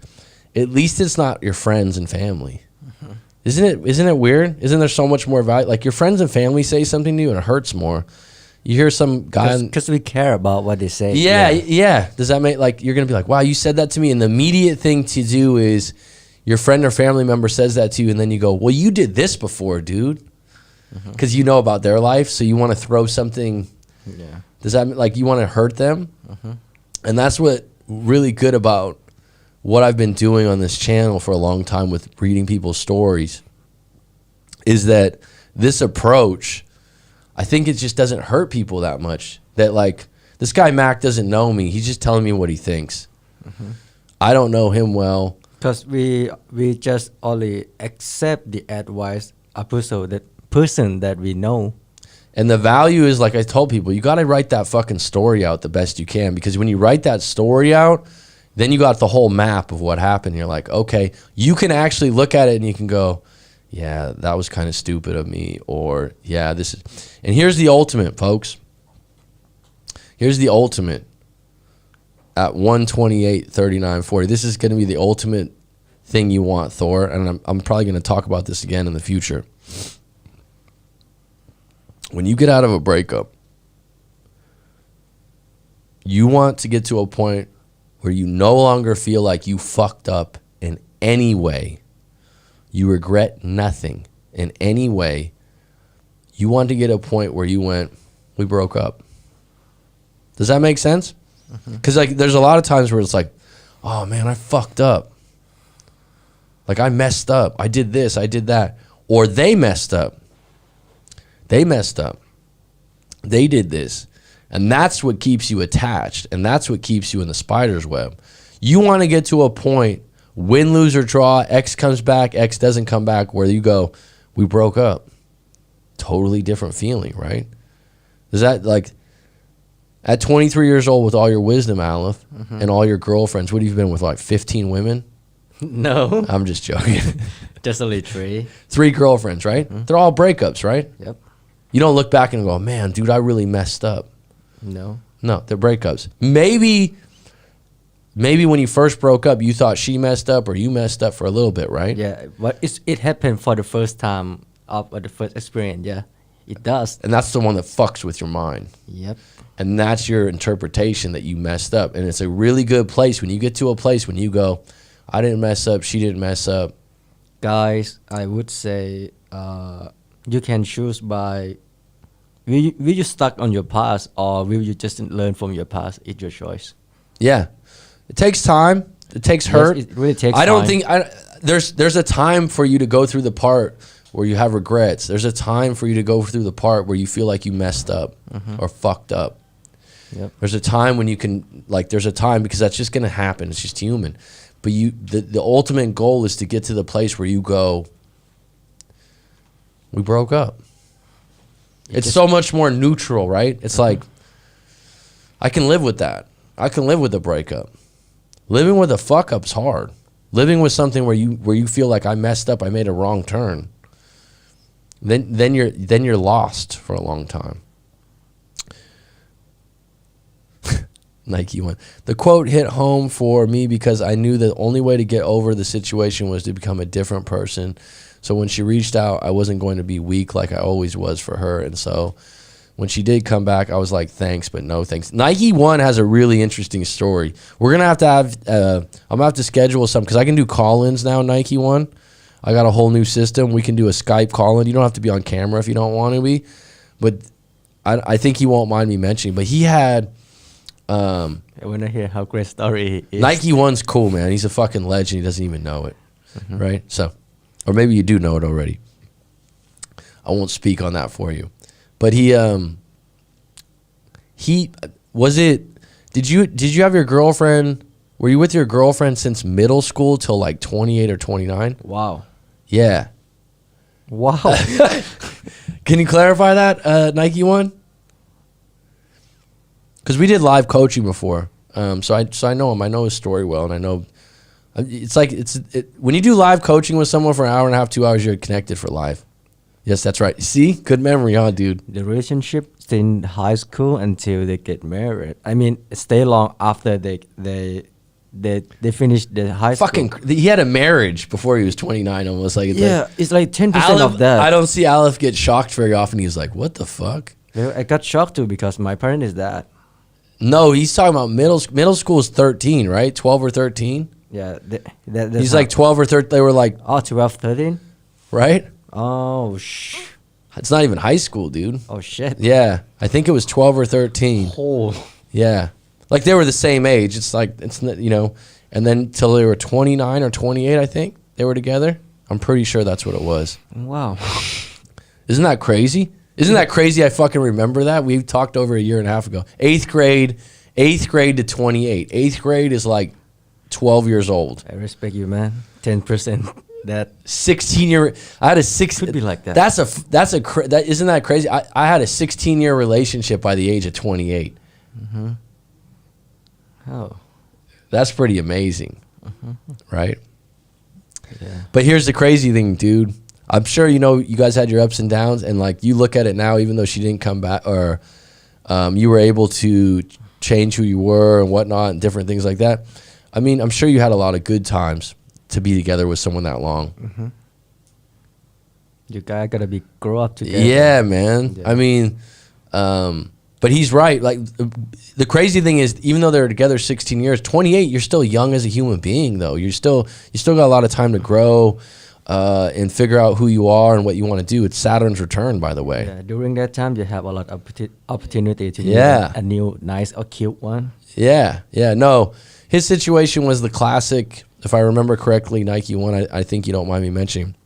At least it's not your friends and family. Mm-hmm. Isn't it weird? Isn't there so much more value? Like, your friends and family say something to you and it hurts more. You hear some guy... Because we care about what they say. Yeah. Does that make, like, you're going to be like, wow, you said that to me? And the immediate thing to do is your friend or family member says that to you, and then you go, well, you did this before, dude. Because you know about their life, so you want to throw something... Yeah. Does that mean, like, you want to hurt them? And that's what really good about what I've been doing on this channel for a long time with reading people's stories, is that this approach... I think it just doesn't hurt people that much. That, like, this guy Mac doesn't know me. He's just telling me what he thinks. I don't know him well. Because we just only accept the advice of person that we know. And the value is, like I told people, you got to write that fucking story out the best you can. Because when you write that story out, then you got the whole map of what happened. You're like, okay, you can actually look at it and you can go, yeah, that was kind of stupid of me, or yeah, this is... And here's the ultimate, folks. Here's the ultimate at 128, 39, 40. This is going to be the ultimate thing you want, Thor, and I'm probably going to talk about this again in the future. When you get out of a breakup, you want to get to a point where you no longer feel like you fucked up in any way. You regret nothing in any way. You want to get a point where you went, we broke up. Does that make sense? Because like, there's a lot of times where it's like, oh man, I fucked up. Like, I messed up. I did this, I did that. Or they messed up. They messed up. They did this. And that's what keeps you attached. And that's what keeps you in the spider's web. You want to get to a point, win, lose, or draw, X comes back, X doesn't come back, where you go, we broke up. Totally different feeling, right? Is that like, at 23 years old with all your wisdom, Aleph, and all your girlfriends, what have you been with, like 15 women? No. I'm just joking. Just only 3. 3 girlfriends, right? They're all breakups, right? Yep. You don't look back and go, man, dude, I really messed up. No. No, they're breakups. Maybe when you first broke up, you thought she messed up or you messed up for a little bit, right? Yeah, but it happened for the first time of the first experience. Yeah, it does. And that's the one that fucks with your mind. Yep. And that's your interpretation that you messed up. And it's a really good place when you get to a place when you go, I didn't mess up, she didn't mess up. Guys, I would say you can choose by will you stuck on your past or will you just learn from your past? It's your choice. Yeah. It takes time. It takes hurt. Yes, it really takes I don't time. think there's a time for you to go through the part where you have regrets. There's a time for you to go through the part where you feel like you messed up or fucked up. Yep. There's a time when you can, like, there's a time, because that's just going to happen. It's just human. But the ultimate goal is to get to the place where you go, we broke up. It's so much more neutral, right? It's like, I can live with that. I can live with a breakup. Living with a fuck up's hard. Living with something where you feel like I messed up, I made a wrong turn. Then you're lost for a long time. Nike one. The quote hit home for me because I knew the only way to get over the situation was to become a different person. So when she reached out, I wasn't going to be weak like I always was for her. And so when she did come back, I was like, thanks, but no thanks. Nike One has a really interesting story. We're going to have, I'm going to have to schedule some, because I can do call-ins now, Nike One. I got a whole new system. We can do a Skype call-in. You don't have to be on camera if you don't want to be. But I think he won't mind me mentioning. But he had... I want to hear how great story he is. Nike One's cool, man. He's a fucking legend. He doesn't even know it, right? So, or maybe you do know it already. I won't speak on that for you. But he was it. Did you have your girlfriend? Were you with your girlfriend since middle school till like 28 or 29? Wow. Yeah. Wow. Can you clarify that, Nike One? Because we did live coaching before, so I know him. I know his story well, and I know it's like when you do live coaching with someone for an hour and a half, 2 hours, you're connected for life. Yes, that's right. See, good memory, huh, dude? The relationship in high school until they get married. I mean, stay long after they finish the high school. He had a marriage before he was 29, almost like it's like 10% Aleph, of that. I don't see Aleph get shocked very often. He's like, what the fuck? I got shocked too because my parent is that. No, he's talking about middle school is 13, right? 12 or 13? Yeah. He's like 12 or 13. They were like... Oh, 12, 13? Right? Oh, It's not even high school, dude. Oh, shit. Yeah. I think it was 12 or 13. Oh. Yeah. Like they were the same age. It's like, it's not, and then till they were 29 or 28, I think they were together. I'm pretty sure that's what it was. Wow. Isn't that crazy? Isn't that crazy? I fucking remember that. We talked over a year and a half ago. 8th grade to 28. 8th grade is like 12 years old. I respect you, man. 10%. That 16-year. I had a 6. Could be like that. Isn't that crazy? I had a 16-year relationship by the age of 28. Mm-hmm. Oh. That's pretty amazing, right? Yeah. But here's the crazy thing, dude. I'm sure you guys had your ups and downs, and like you look at it now, even though she didn't come back, or you were able to change who you were and whatnot, and different things like that. I mean, I'm sure you had a lot of good times to be together with someone that long. Mm-hmm. You guys gotta grow up together. Yeah, man. Yeah. I mean, but he's right. Like the crazy thing is, even though they're together 16 years, 28, you're still young as a human being, though. You still got a lot of time to grow. And figure out who you are and what you want to do. It's Saturn's return, by the way. Yeah, during that time, you have a lot of opportunity to meet a new, nice or cute one. Yeah. No, his situation was the classic, if I remember correctly, Nike One, I think you don't mind me mentioning.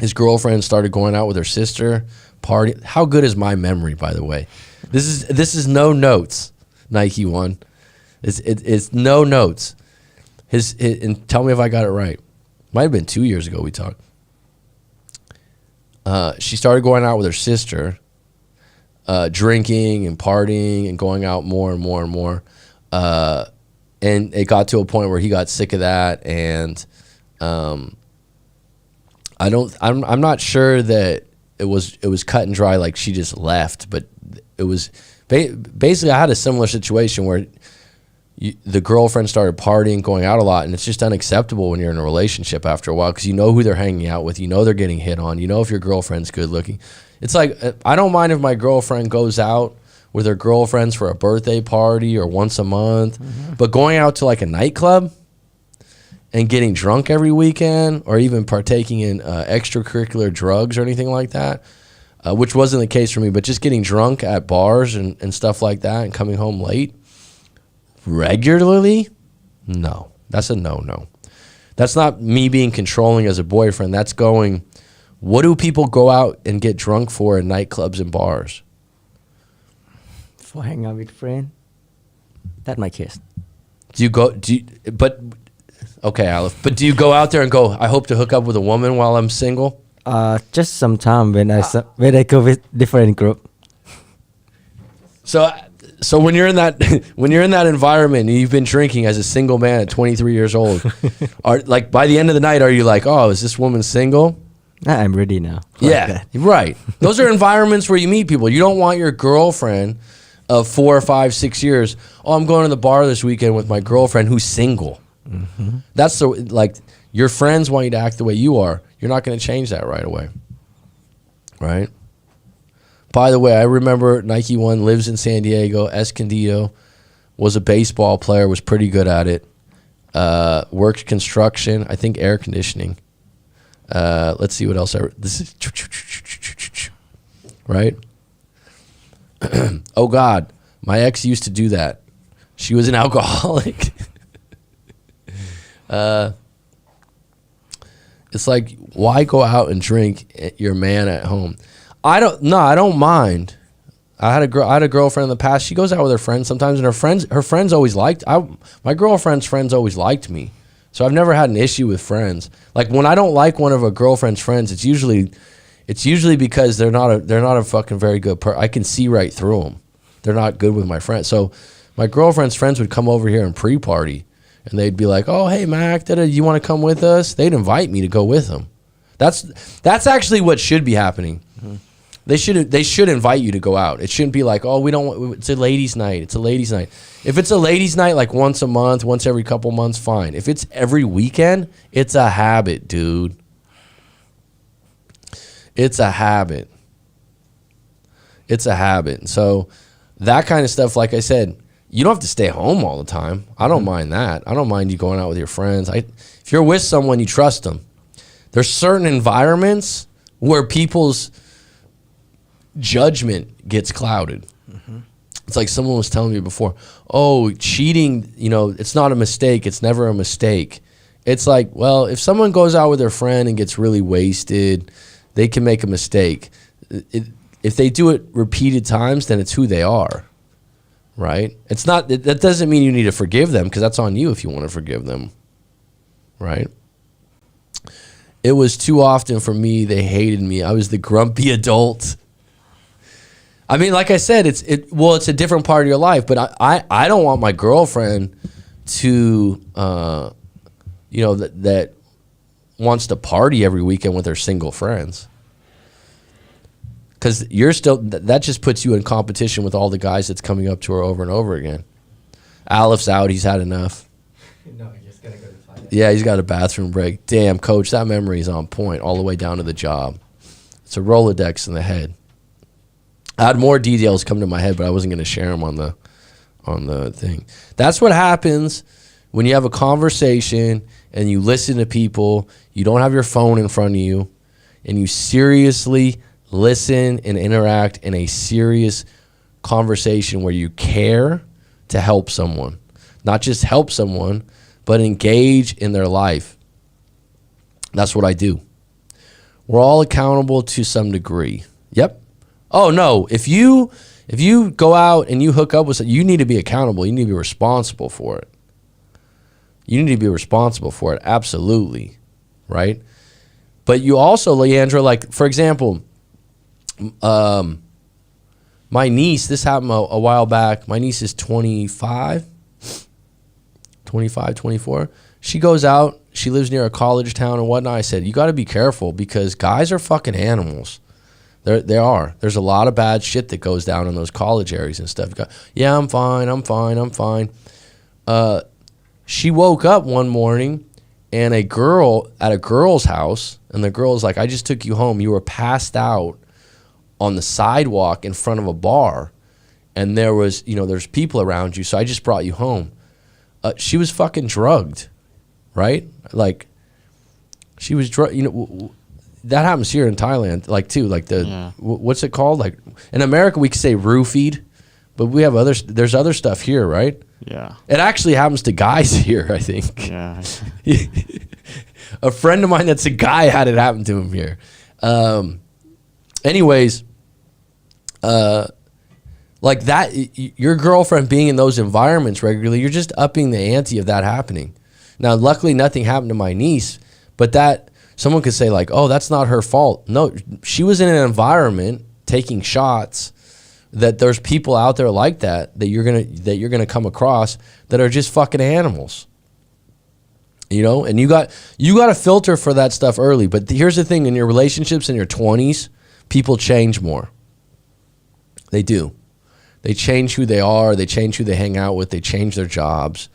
His girlfriend started going out with her sister, party. How good is my memory, by the way? This is no notes. Nike One. It's no notes. And tell me if I got it right. Might have been 2 years ago we talked. She started going out with her sister, drinking and partying and going out more and more and more. And it got to a point where he got sick of that, and I'm not sure that it was cut and dry, like she just left, but it was basically I had a similar situation where the girlfriend started partying, going out a lot, and it's just unacceptable when you're in a relationship after a while, because you know who they're hanging out with, you know they're getting hit on, you know if your girlfriend's good looking. It's like, I don't mind if my girlfriend goes out with her girlfriends for a birthday party or once a month, but going out to like a nightclub and getting drunk every weekend, or even partaking in extracurricular drugs or anything like that, which wasn't the case for me, but just getting drunk at bars and stuff like that and coming home late regularly, no, that's a no. That's not me being controlling as a boyfriend. That's going, what do people go out and get drunk for in nightclubs and bars? For hang out with friends. That's my case. Okay, Aleph, but do you go out there and go, I hope to hook up with a woman while I'm single? Just sometime when I go with different group. So when you're in that environment and you've been drinking as a single man at 23 years old, like by the end of the night, are you like, oh, is this woman single? Nah, I'm ready now. Yeah, right. Those are environments where you meet people. You don't want your girlfriend of 4 or 5, 6 years. Oh, I'm going to the bar this weekend with my girlfriend who's single. Mm-hmm. That's like your friends want you to act the way you are. You're not going to change that right away, right? By the way, I remember Nike One lives in San Diego. Escondido, was a baseball player, was pretty good at it. Worked construction, I think air conditioning. Let's see what else. This is right. Oh God, my ex used to do that. She was an alcoholic. It's like, why go out and drink your man at home? I don't mind. I had a girlfriend in the past. She goes out with her friends sometimes, and her friends always liked. My girlfriend's friends always liked me, so I've never had an issue with friends. Like when I don't like one of a girlfriend's friends, it's usually because they're not a fucking very good person. I can see right through them. They're not good with my friends. So my girlfriend's friends would come over here and pre-party, and they'd be like, "Oh, hey Mac, you want to come with us?" They'd invite me to go with them. That's actually what should be happening. Mm-hmm. They should invite you to go out. It shouldn't be like, oh, we don't. It's a ladies' night. It's a ladies' night. If it's a ladies' night, like once a month, once every couple months, fine. If it's every weekend, it's a habit, dude. It's a habit. It's a habit. So that kind of stuff, like I said, you don't have to stay home all the time. I don't mind that. I don't mind you going out with your friends. If you're with someone, you trust them. There's certain environments where people's judgment gets clouded. Mm-hmm. It's like someone was telling me before, oh, cheating, it's not a mistake. It's never a mistake. It's like, well, if someone goes out with their friend and gets really wasted, they can make a mistake. If they do it repeated times, then it's who they are, right? It's not, that doesn't mean you need to forgive them, because that's on you if you want to forgive them, right? It was too often for me. They hated me. I was the grumpy adult. I mean, like I said, it's a different part of your life, but I don't want my girlfriend to, that wants to party every weekend with her single friends. Because that just puts you in competition with all the guys that's coming up to her over and over again. Aleph's out. He's had enough. No, he's just gonna go to the toilet. Yeah, he's got a bathroom break. Damn, coach, that memory is on point all the way down to the job. It's a Rolodex in the head. I had more details come to my head, but I wasn't going to share them on the thing. That's what happens when you have a conversation and you listen to people. You don't have your phone in front of you, and you seriously listen and interact in a serious conversation where you care to help someone. Not just help someone, but engage in their life. That's what I do. We're all accountable to some degree. Yep. Oh no, if you If you go out and you hook up with, you need to be accountable. You need to be responsible for it. You need to be responsible for it. Absolutely. Right. But you also, Leandra, like, for example, my niece, this happened a while back. My niece is 25, 24. She goes out. She lives near a college town and whatnot. I said, you got to be careful because guys are fucking animals. They are. There's a lot of bad shit that goes down in those college areas and stuff. Yeah, I'm fine. She woke up one morning and a girl at a girl's house, and the girl's like, I just took you home. You were passed out on the sidewalk in front of a bar, and there was, there's people around you, so I just brought you home. She was fucking drugged, right? Like, she was drugged, that happens here in Thailand, like, too, like what's it called? Like, in America, we could say roofied, but we have there's other stuff here, right? Yeah. It actually happens to guys here, I think. Yeah. A friend of mine that's a guy had it happen to him here. Anyways, like that, your girlfriend being in those environments regularly, you're just upping the ante of that happening. Now, luckily, nothing happened to my niece, but that someone could say like, oh, that's not her fault. No, she was in an environment taking shots that there's people out there like that you're gonna come across that are just fucking animals. And you got to filter for that stuff early. But here's the thing: in your relationships in your 20s, people change more. They do. They change who they are. They change who they hang out with. They change their jobs,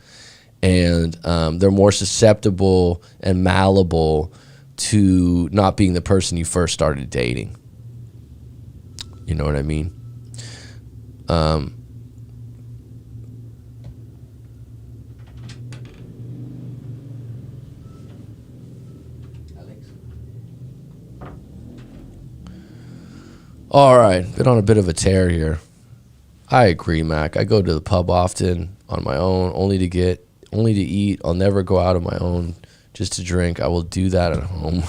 and they're more susceptible and malleable to not being the person you first started dating. You know what I mean? All right, been on a bit of a tear here. I agree, Mac. I go to the pub often on my own, only to eat. I'll never go out on my own just to drink. I will do that at home.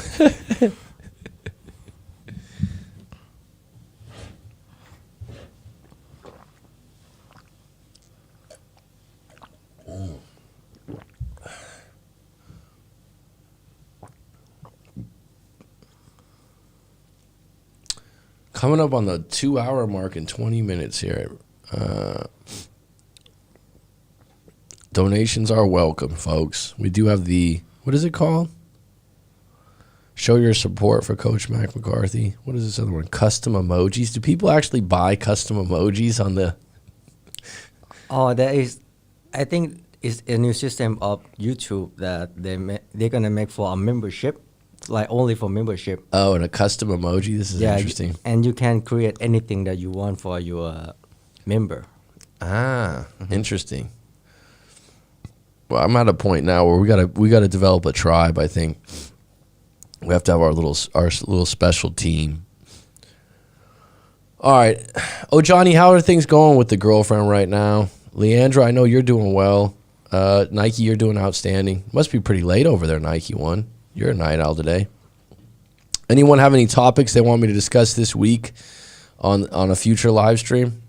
Coming up on the 2-hour mark in 20 minutes here. Donations are welcome, folks. We do have what is it called? Show your support for Coach Mac McCarthy. What is this other one? Custom emojis. Do people actually buy custom emojis on the... Oh, there is. I think it's a new system of YouTube that they're going to make for a membership. Like only for membership. Oh, and a custom emoji. This is interesting. And you can create anything that you want for your member. Interesting. Well, I'm at a point now where we gotta develop a tribe. I think we have to have our little special team. All right. Oh, Johnny, how are things going with the girlfriend right now? Leandra, I know you're doing well. Nike, you're doing outstanding. Must be pretty late over there, Nike One. You're a night owl today. Anyone have any topics they want me to discuss this week on a future live stream?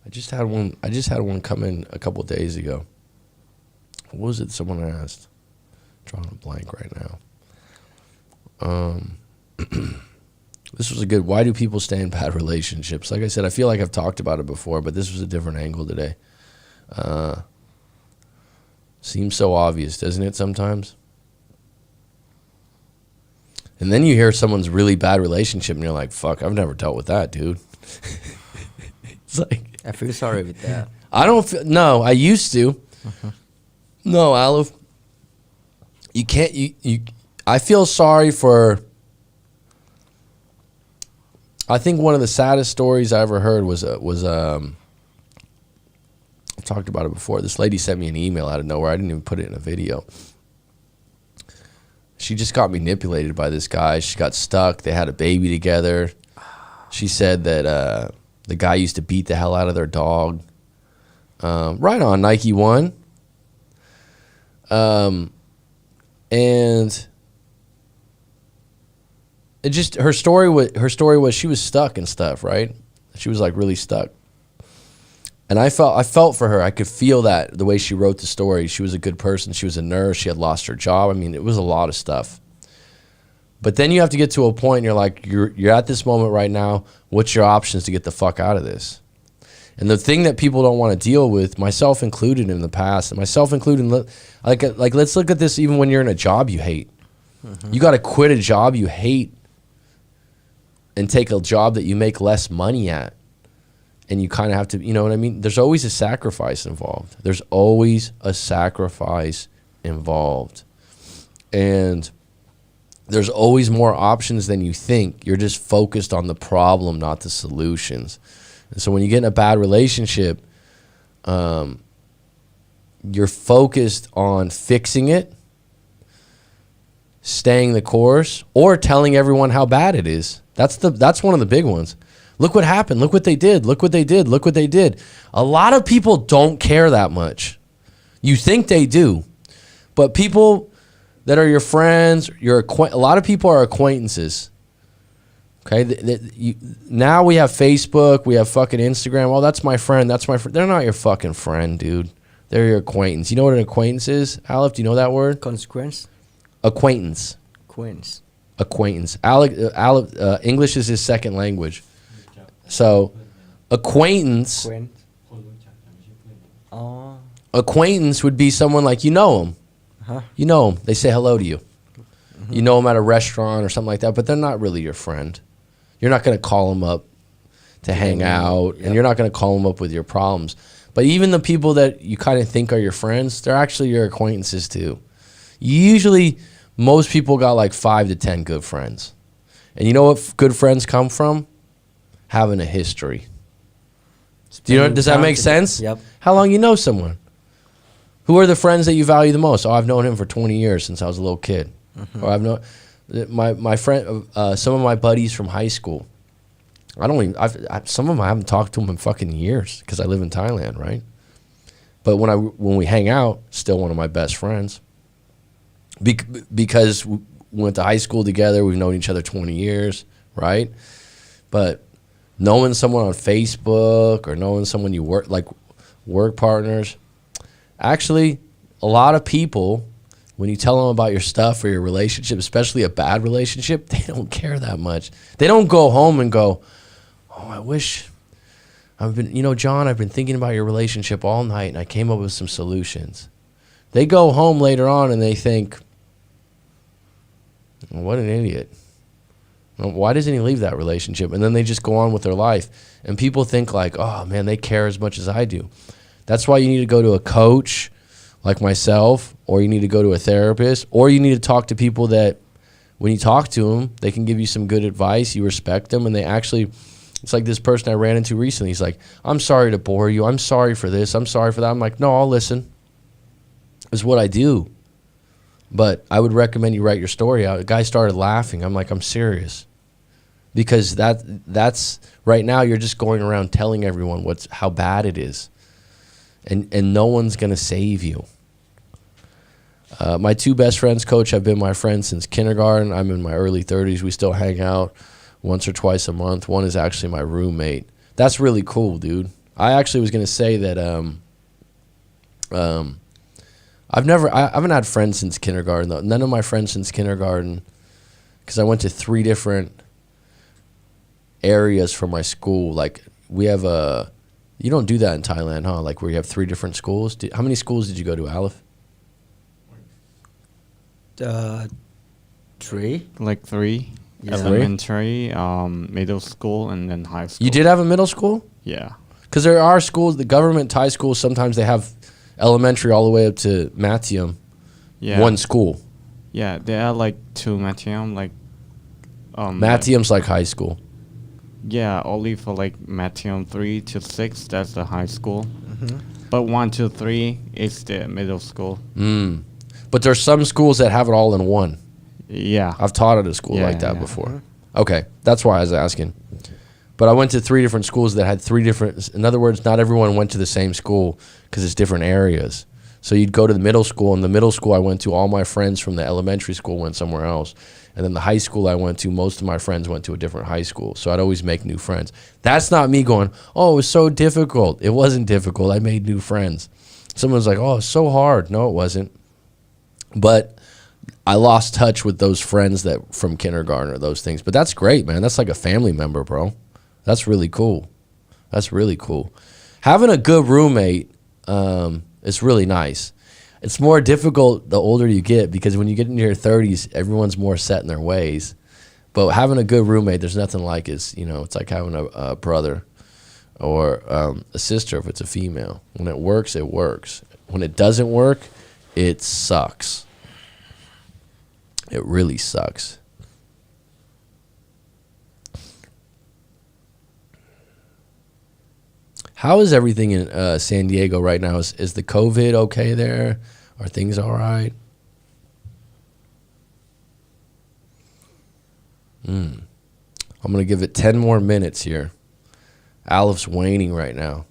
I just had one come in a couple of days ago. What was it someone asked? Drawing a blank right now. This was a good, why do people stay in bad relationships? Like I said, I feel like I've talked about it before, but this was a different angle today. Seems so obvious, doesn't it, sometimes? And then you hear someone's really bad relationship and you're like, fuck, I've never dealt with that, dude. It's like, I feel sorry with that. I don't feel, no, I used to. No, Aleph, you can't, I feel sorry for, I think one of the saddest stories I ever heard was I've talked about it before. This lady sent me an email out of nowhere. I didn't even put it in a video. She just got manipulated by this guy. She got stuck. They had a baby together. She said that the guy used to beat the hell out of their dog. Right on, Nike One. And it just her story was she was stuck and stuff, right? She was like really stuck. And I felt for her. I could feel that the way she wrote the story. She was a good person. She was a nurse. She had lost her job. I mean, it was a lot of stuff. But then you have to get to a point and you're like, you're at this moment right now. What's your options to get the fuck out of this? And the thing that people don't want to deal with, myself included in the past, and myself included, like let's look at this even when you're in a job you hate. You got to quit a job you hate and take a job that you make less money at. And you kind of have to, you know what I mean? There's always a sacrifice involved. There's always a sacrifice involved. And there's always more options than you think. You're just focused on the problem, not the solutions. And so when you get in a bad relationship, you're focused on fixing it, staying the course, or telling everyone how bad it is. That's one of the big ones. Look what happened. Look what they did. Look what they did. Look what they did. A lot of people don't care that much. You think they do. But people that are your friends, a lot of people are acquaintances. Okay? Now we have Facebook. We have fucking Instagram. Oh, that's my friend. That's my friend. They're not your fucking friend, dude. They're your acquaintance. You know what an acquaintance is? Aleph, do you know that word? Consequence? Acquaintance. Acquaintance. English is his second language. So, acquaintance would be someone like you know them. You know them. They say hello to you. You know them at a restaurant or something like that, but they're not really your friend. You're not going to call them up to hang out, and you're not going to call them up with your problems. But even the people that you kind of think are your friends, they're actually your acquaintances too. Usually, most people got like 5 to 10 good friends. And you know what good friends come from? Having a history. Do you know? Does that make sense? Yep. How long you know someone? Who are the friends that you value the most? Oh, I've known him for 20 years since I was a little kid. Or I've known my friend, some of my buddies from high school. Some of them I haven't talked to them in fucking years because I live in Thailand, right? But when we hang out, still one of my best friends. Because we went to high school together, we've known each other 20 years, right? But knowing someone on Facebook or knowing someone you work partners, actually, a lot of people, when you tell them about your stuff or your relationship, especially a bad relationship, they don't care that much. They don't go home and go, oh, I wish John, I've been thinking about your relationship all night and I came up with some solutions. They go home later on and they think, what an idiot. Why doesn't he leave that relationship? And then they just go on with their life. And people think like, oh, man, they care as much as I do. That's why you need to go to a coach like myself, or you need to go to a therapist, or you need to talk to people that when you talk to them, they can give you some good advice. You respect them, and they actually, it's like this person I ran into recently. He's like, I'm sorry to bore you. I'm sorry for this. I'm sorry for that. I'm like, no, I'll listen. It's what I do. But I would recommend you write your story out. The guy started laughing. I'm like, I'm serious. Because that's right now you're just going around telling everyone how bad it is. And no one's going to save you. My 2 best friends, Coach, have been my friends since kindergarten. I'm in my early 30s. We still hang out once or twice a month. One is actually my roommate. That's really cool, dude. I actually was going to say that I haven't had friends since kindergarten, though. None of my friends since kindergarten, because I went to 3 different areas for my school. Like, we have you don't do that in Thailand, huh? Like, where you have 3 different schools. How many schools did you go to, Aleph? 3. Like 3. Yeah. Elementary, middle school, and then high school. You did have a middle school? Yeah. Because there are schools, the government Thai schools, sometimes they have elementary all the way up to Mathium. Yeah. One school. Yeah, there are like 2 Mathium, like Mathium's like high school. Yeah, only for like Mathium 3 to 6, that's the high school. But 1 to 3 is the middle school. But there's some schools that have it all in one. Yeah. I've taught at a school like that before. Okay, that's why I was asking. But I went to 3 different schools that had 3 different, in other words, not everyone went to the same school because it's different areas. So you'd go to the middle school, and the middle school I went to, all my friends from the elementary school went somewhere else. And then the high school I went to, most of my friends went to a different high school. So I'd always make new friends. That's not me going, oh, it was so difficult. It wasn't difficult. I made new friends. Someone's like, oh, it's so hard. No, it wasn't. But I lost touch with those friends that from kindergarten or those things. But that's great, man. That's like a family member, bro. That's really cool. That's really cool. Having a good roommate is really nice. It's more difficult the older you get because when you get into your 30s, everyone's more set in their ways. But having a good roommate, there's nothing like it's like having a brother or a sister if it's a female. When it works, it works. When it doesn't work, it sucks. It really sucks. How is everything in San Diego right now? Is the COVID okay there? Are things all right? I'm going to give it 10 more minutes here. Aleph waning right now.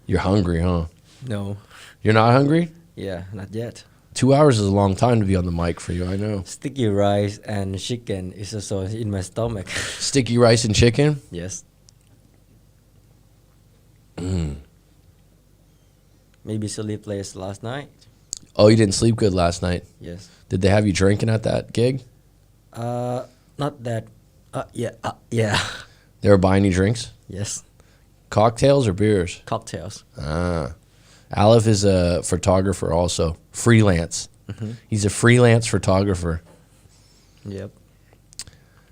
You're hungry, huh? No. You're not hungry? Yeah, not yet. 2 hours is a long time to be on the mic for you, I know. Sticky rice and chicken is also in my stomach. Sticky rice and chicken? Yes. Maybe sleep late last night. Oh, you didn't sleep good last night? Yes. Did they have you drinking at that gig? Not that. Yeah. They were buying you drinks? Yes. Cocktails or beers? Cocktails. Aleph is a photographer also. Freelance. He's a freelance photographer. Yep.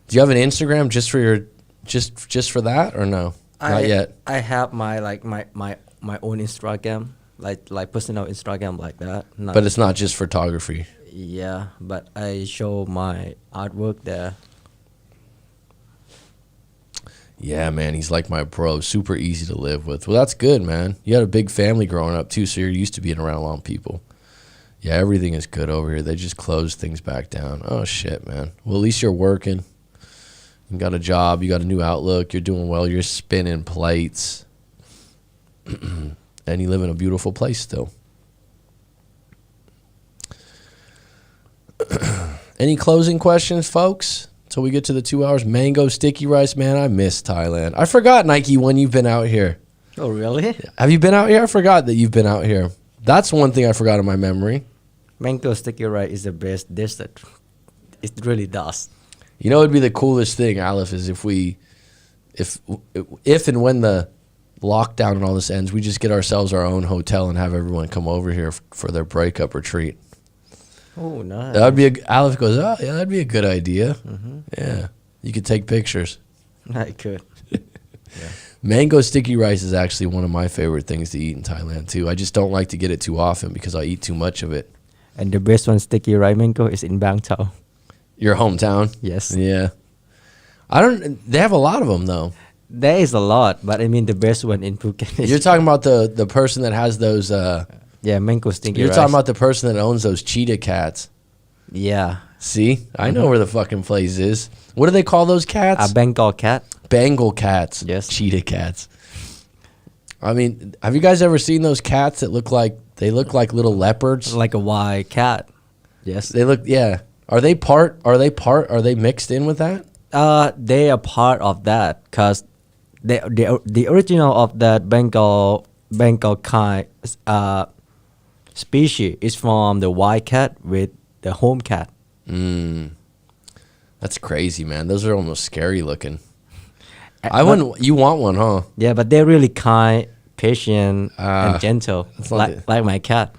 Do you have an Instagram just for your just for that or no? Not yet. I have my own Instagram, like personal Instagram like that. But it's not just photography. Yeah, but I show my artwork there. Yeah, man, he's like my bro. Super easy to live with. Well, that's good, man. You had a big family growing up too, so you're used to being around a lot of people. Yeah, everything is good over here. They just closed things back down. Oh shit, man. Well, at least you're working. You got a job. You got a new outlook. You're doing well. You're spinning plates. And you live in a beautiful place still. Any closing questions, folks? Till we get to the 2 hours. Mango sticky rice, man. I miss Thailand. I forgot, Nike, when you've been out here. Oh, really? Have you been out here? I forgot that you've been out here. That's one thing I forgot in my memory. Mango sticky rice is the best dessert. It really does. You know, it'd be the coolest thing, Aleph, is if and when the lockdown and all this ends, we just get ourselves our own hotel and have everyone come over here for their breakup retreat. Oh, nice. That'd be Aleph goes, oh yeah, that'd be a good idea. Yeah, you could take pictures. I could. Yeah. Mango sticky rice is actually one of my favorite things to eat in Thailand too. I just don't like to get it too often because I eat too much of it. And the best one sticky rice mango is in Bangkok. Your hometown? Yes. Yeah. They have a lot of them though. There is a lot, but I mean the best one in Phuket. You're talking about the person that has those. Yeah, mango sticky You're rice. talking about the person that owns those cheetah cats. Yeah. See, I know where the fucking place is. What do they call those cats? A Bengal cat. Bengal cats. Yes. Cheetah cats. I mean, have you guys ever seen those cats that look like little leopards? Like a white cat. Yes. They look. Yeah. Are they mixed in with that? They are part of that because the original of that Bengal kind species is from the white cat with the home cat. That's crazy, man. Those are almost scary looking. You want one, huh? Yeah, but they're really kind, patient, and gentle, like my cat.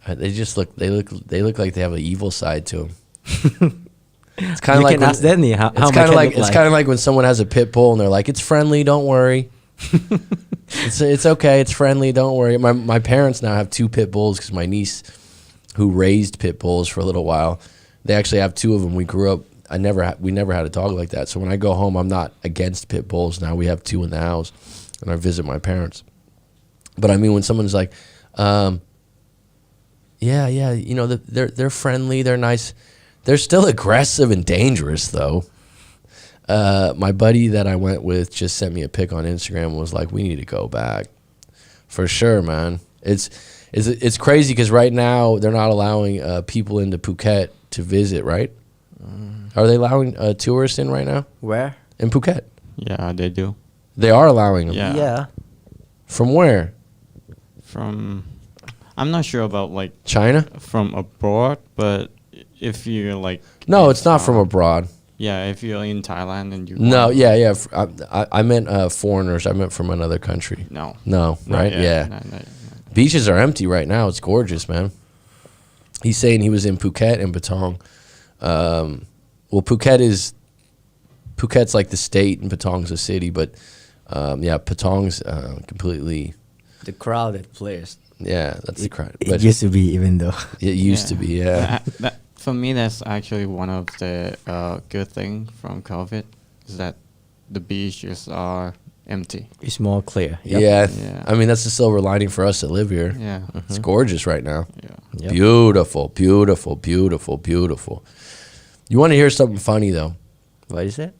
They look like they have an evil side to them. It's kind of like ask Danny how it's kind of like when someone has a pit bull and they're like, it's friendly, don't worry. It's okay, it's friendly, don't worry. My parents now have 2 pit bulls because my niece, who raised pit bulls for a little while, they actually have 2 of them. We grew up. We never had a dog like that. So when I go home, I'm not against pit bulls. Now we have 2 in the house, and I visit my parents. But I mean, when someone's like, yeah, you know, they're friendly, they're nice. They're still aggressive and dangerous, though. My buddy that I went with just sent me a pic on Instagram and was like, we need to go back. For sure, man. It's crazy because right now they're not allowing people into Phuket to visit, right? Are they allowing tourists in right now? Where? In Phuket. Yeah, they do. They are allowing them. Yeah. From where? From, I'm not sure about like China? from abroad, but if you're like No, in, it's not from abroad. Yeah, if you're in Thailand and you No, want- yeah. I meant foreigners. I meant from another country. no, No, Not right? yet. Yeah. No. Beaches are empty right now. It's gorgeous, man. He's saying he was in Phuket and Patong. Well, Phuket's like the state and Patong's the city, but yeah, Patong's completely. The crowded place. Yeah, that's the crowd. It But used to be, even though. it used to be, yeah. For me, that's actually one of the good thing from COVID is that the beaches are empty. It's more clear. Yep. Yeah. Yeah. I mean, that's the silver lining for us that live here. Yeah, It's gorgeous right now. yeah. Yep. Beautiful, beautiful, beautiful, beautiful. You want to hear something funny, though? What is it?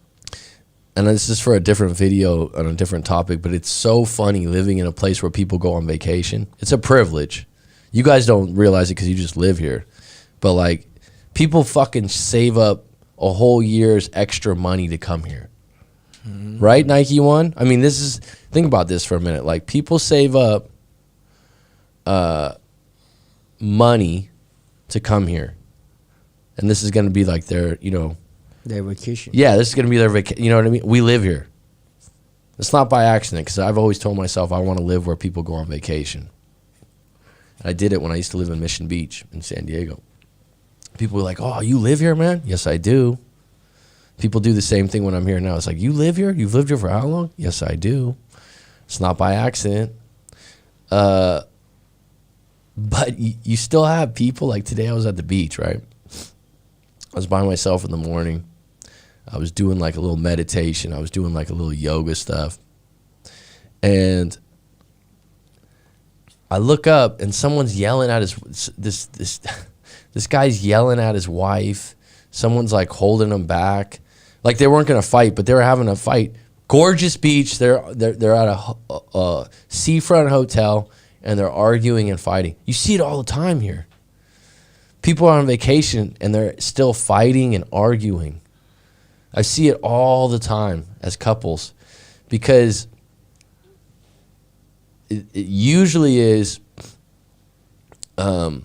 And this is for a different video on a different topic, but it's so funny living in a place where people go on vacation. It's a privilege. You guys don't realize it because you just live here. But, like, people fucking save up a whole year's extra money to come here. Right, Nike One? I mean, think about this for a minute. Like, people save up money to come here. And this is going to be like their, Their vacation. yeah, this is going to be their vacation. You know what I mean? We live here. It's not by accident because I've always told myself I want to live where people go on vacation. I did it when I used to live in Mission Beach in San Diego. People were like, oh, you live here, man? Yes, I do. People do the same thing when I'm here now. It's like, you live here? You've lived here for how long? Yes, I do. It's not by accident. But you still have people, like today I was at the beach, right? I was by myself in the morning. I was doing like a little meditation. I was doing like a little yoga stuff. And I look up and someone's yelling at this guy's yelling at his wife. Someone's like holding him back. Like they weren't gonna fight, but they were having a fight. Gorgeous beach. They're at a seafront hotel and they're arguing and fighting. You see it all the time here. People are on vacation and they're still fighting and arguing. I see it all the time as couples because it usually is the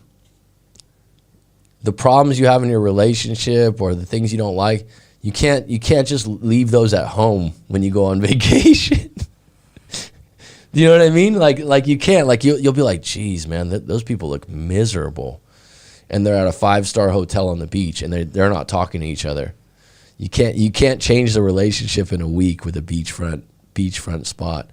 problems you have in your relationship or the things you don't like. You can't just leave those at home when you go on vacation. Do you know what I mean? Like you can't. Like you'll be like, geez, man, those people look miserable. And they're at a 5-star hotel on the beach, and they're not talking to each other. You can't change the relationship in a week with a beachfront spot.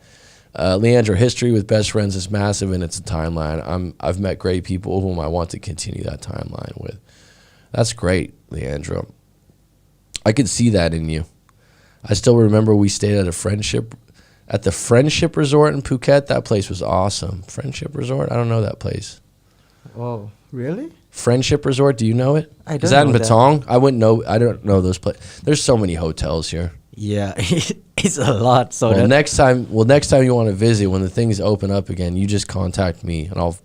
Leandra, history with best friends is massive, and it's a timeline. I've met great people whom I want to continue that timeline with. That's great, Leandra. I could see that in you. I still remember we stayed at the Friendship Resort in Phuket. That place was awesome. Friendship Resort? I don't know that place. Oh, really? Friendship Resort, do you know it? I don't Is that in know that. Patong? I wouldn't know. I don't know those places. There's so many hotels here. Yeah, it's a lot. So Well, next time you want to visit, when the things open up again, you just contact me and I'll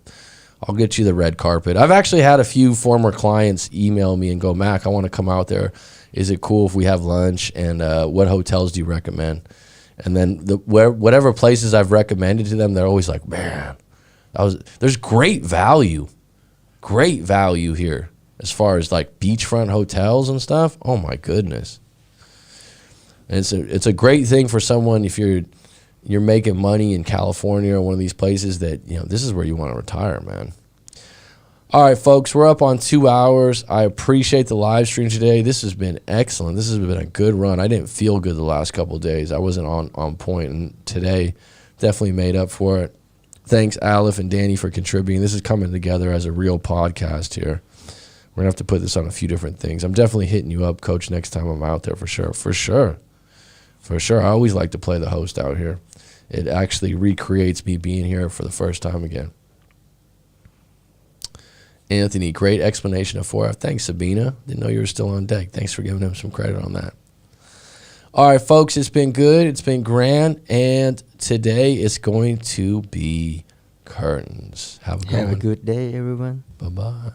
get you the red carpet. I've actually had a few former clients email me and go, Mac, I want to come out there. Is it cool if we have lunch? And what hotels do you recommend? And then whatever places I've recommended to them, they're always like, man, there's great value here as far as like beachfront hotels and stuff. Oh my goodness. And it's a great thing for someone if you're making money in California or one of these places that, this is where you want to retire, man. All right, folks, we're up on 2 hours. I appreciate the live stream today. This has been excellent. This has been a good run. I didn't feel good the last couple of days. I wasn't on point, and today definitely made up for it. Thanks, Aleph and Danny, for contributing. This is coming together as a real podcast here. We're going to have to put this on a few different things. I'm definitely hitting you up, Coach, next time I'm out there for sure. For sure. I always like to play the host out here. It actually recreates me being here for the first time again. Anthony, great explanation of 4F. Thanks, Sabina. Didn't know you were still on deck. Thanks for giving him some credit on that. All right, folks, it's been good. It's been grand. And today it's going to be curtains. Have a good Have a one. good day, everyone. Bye bye.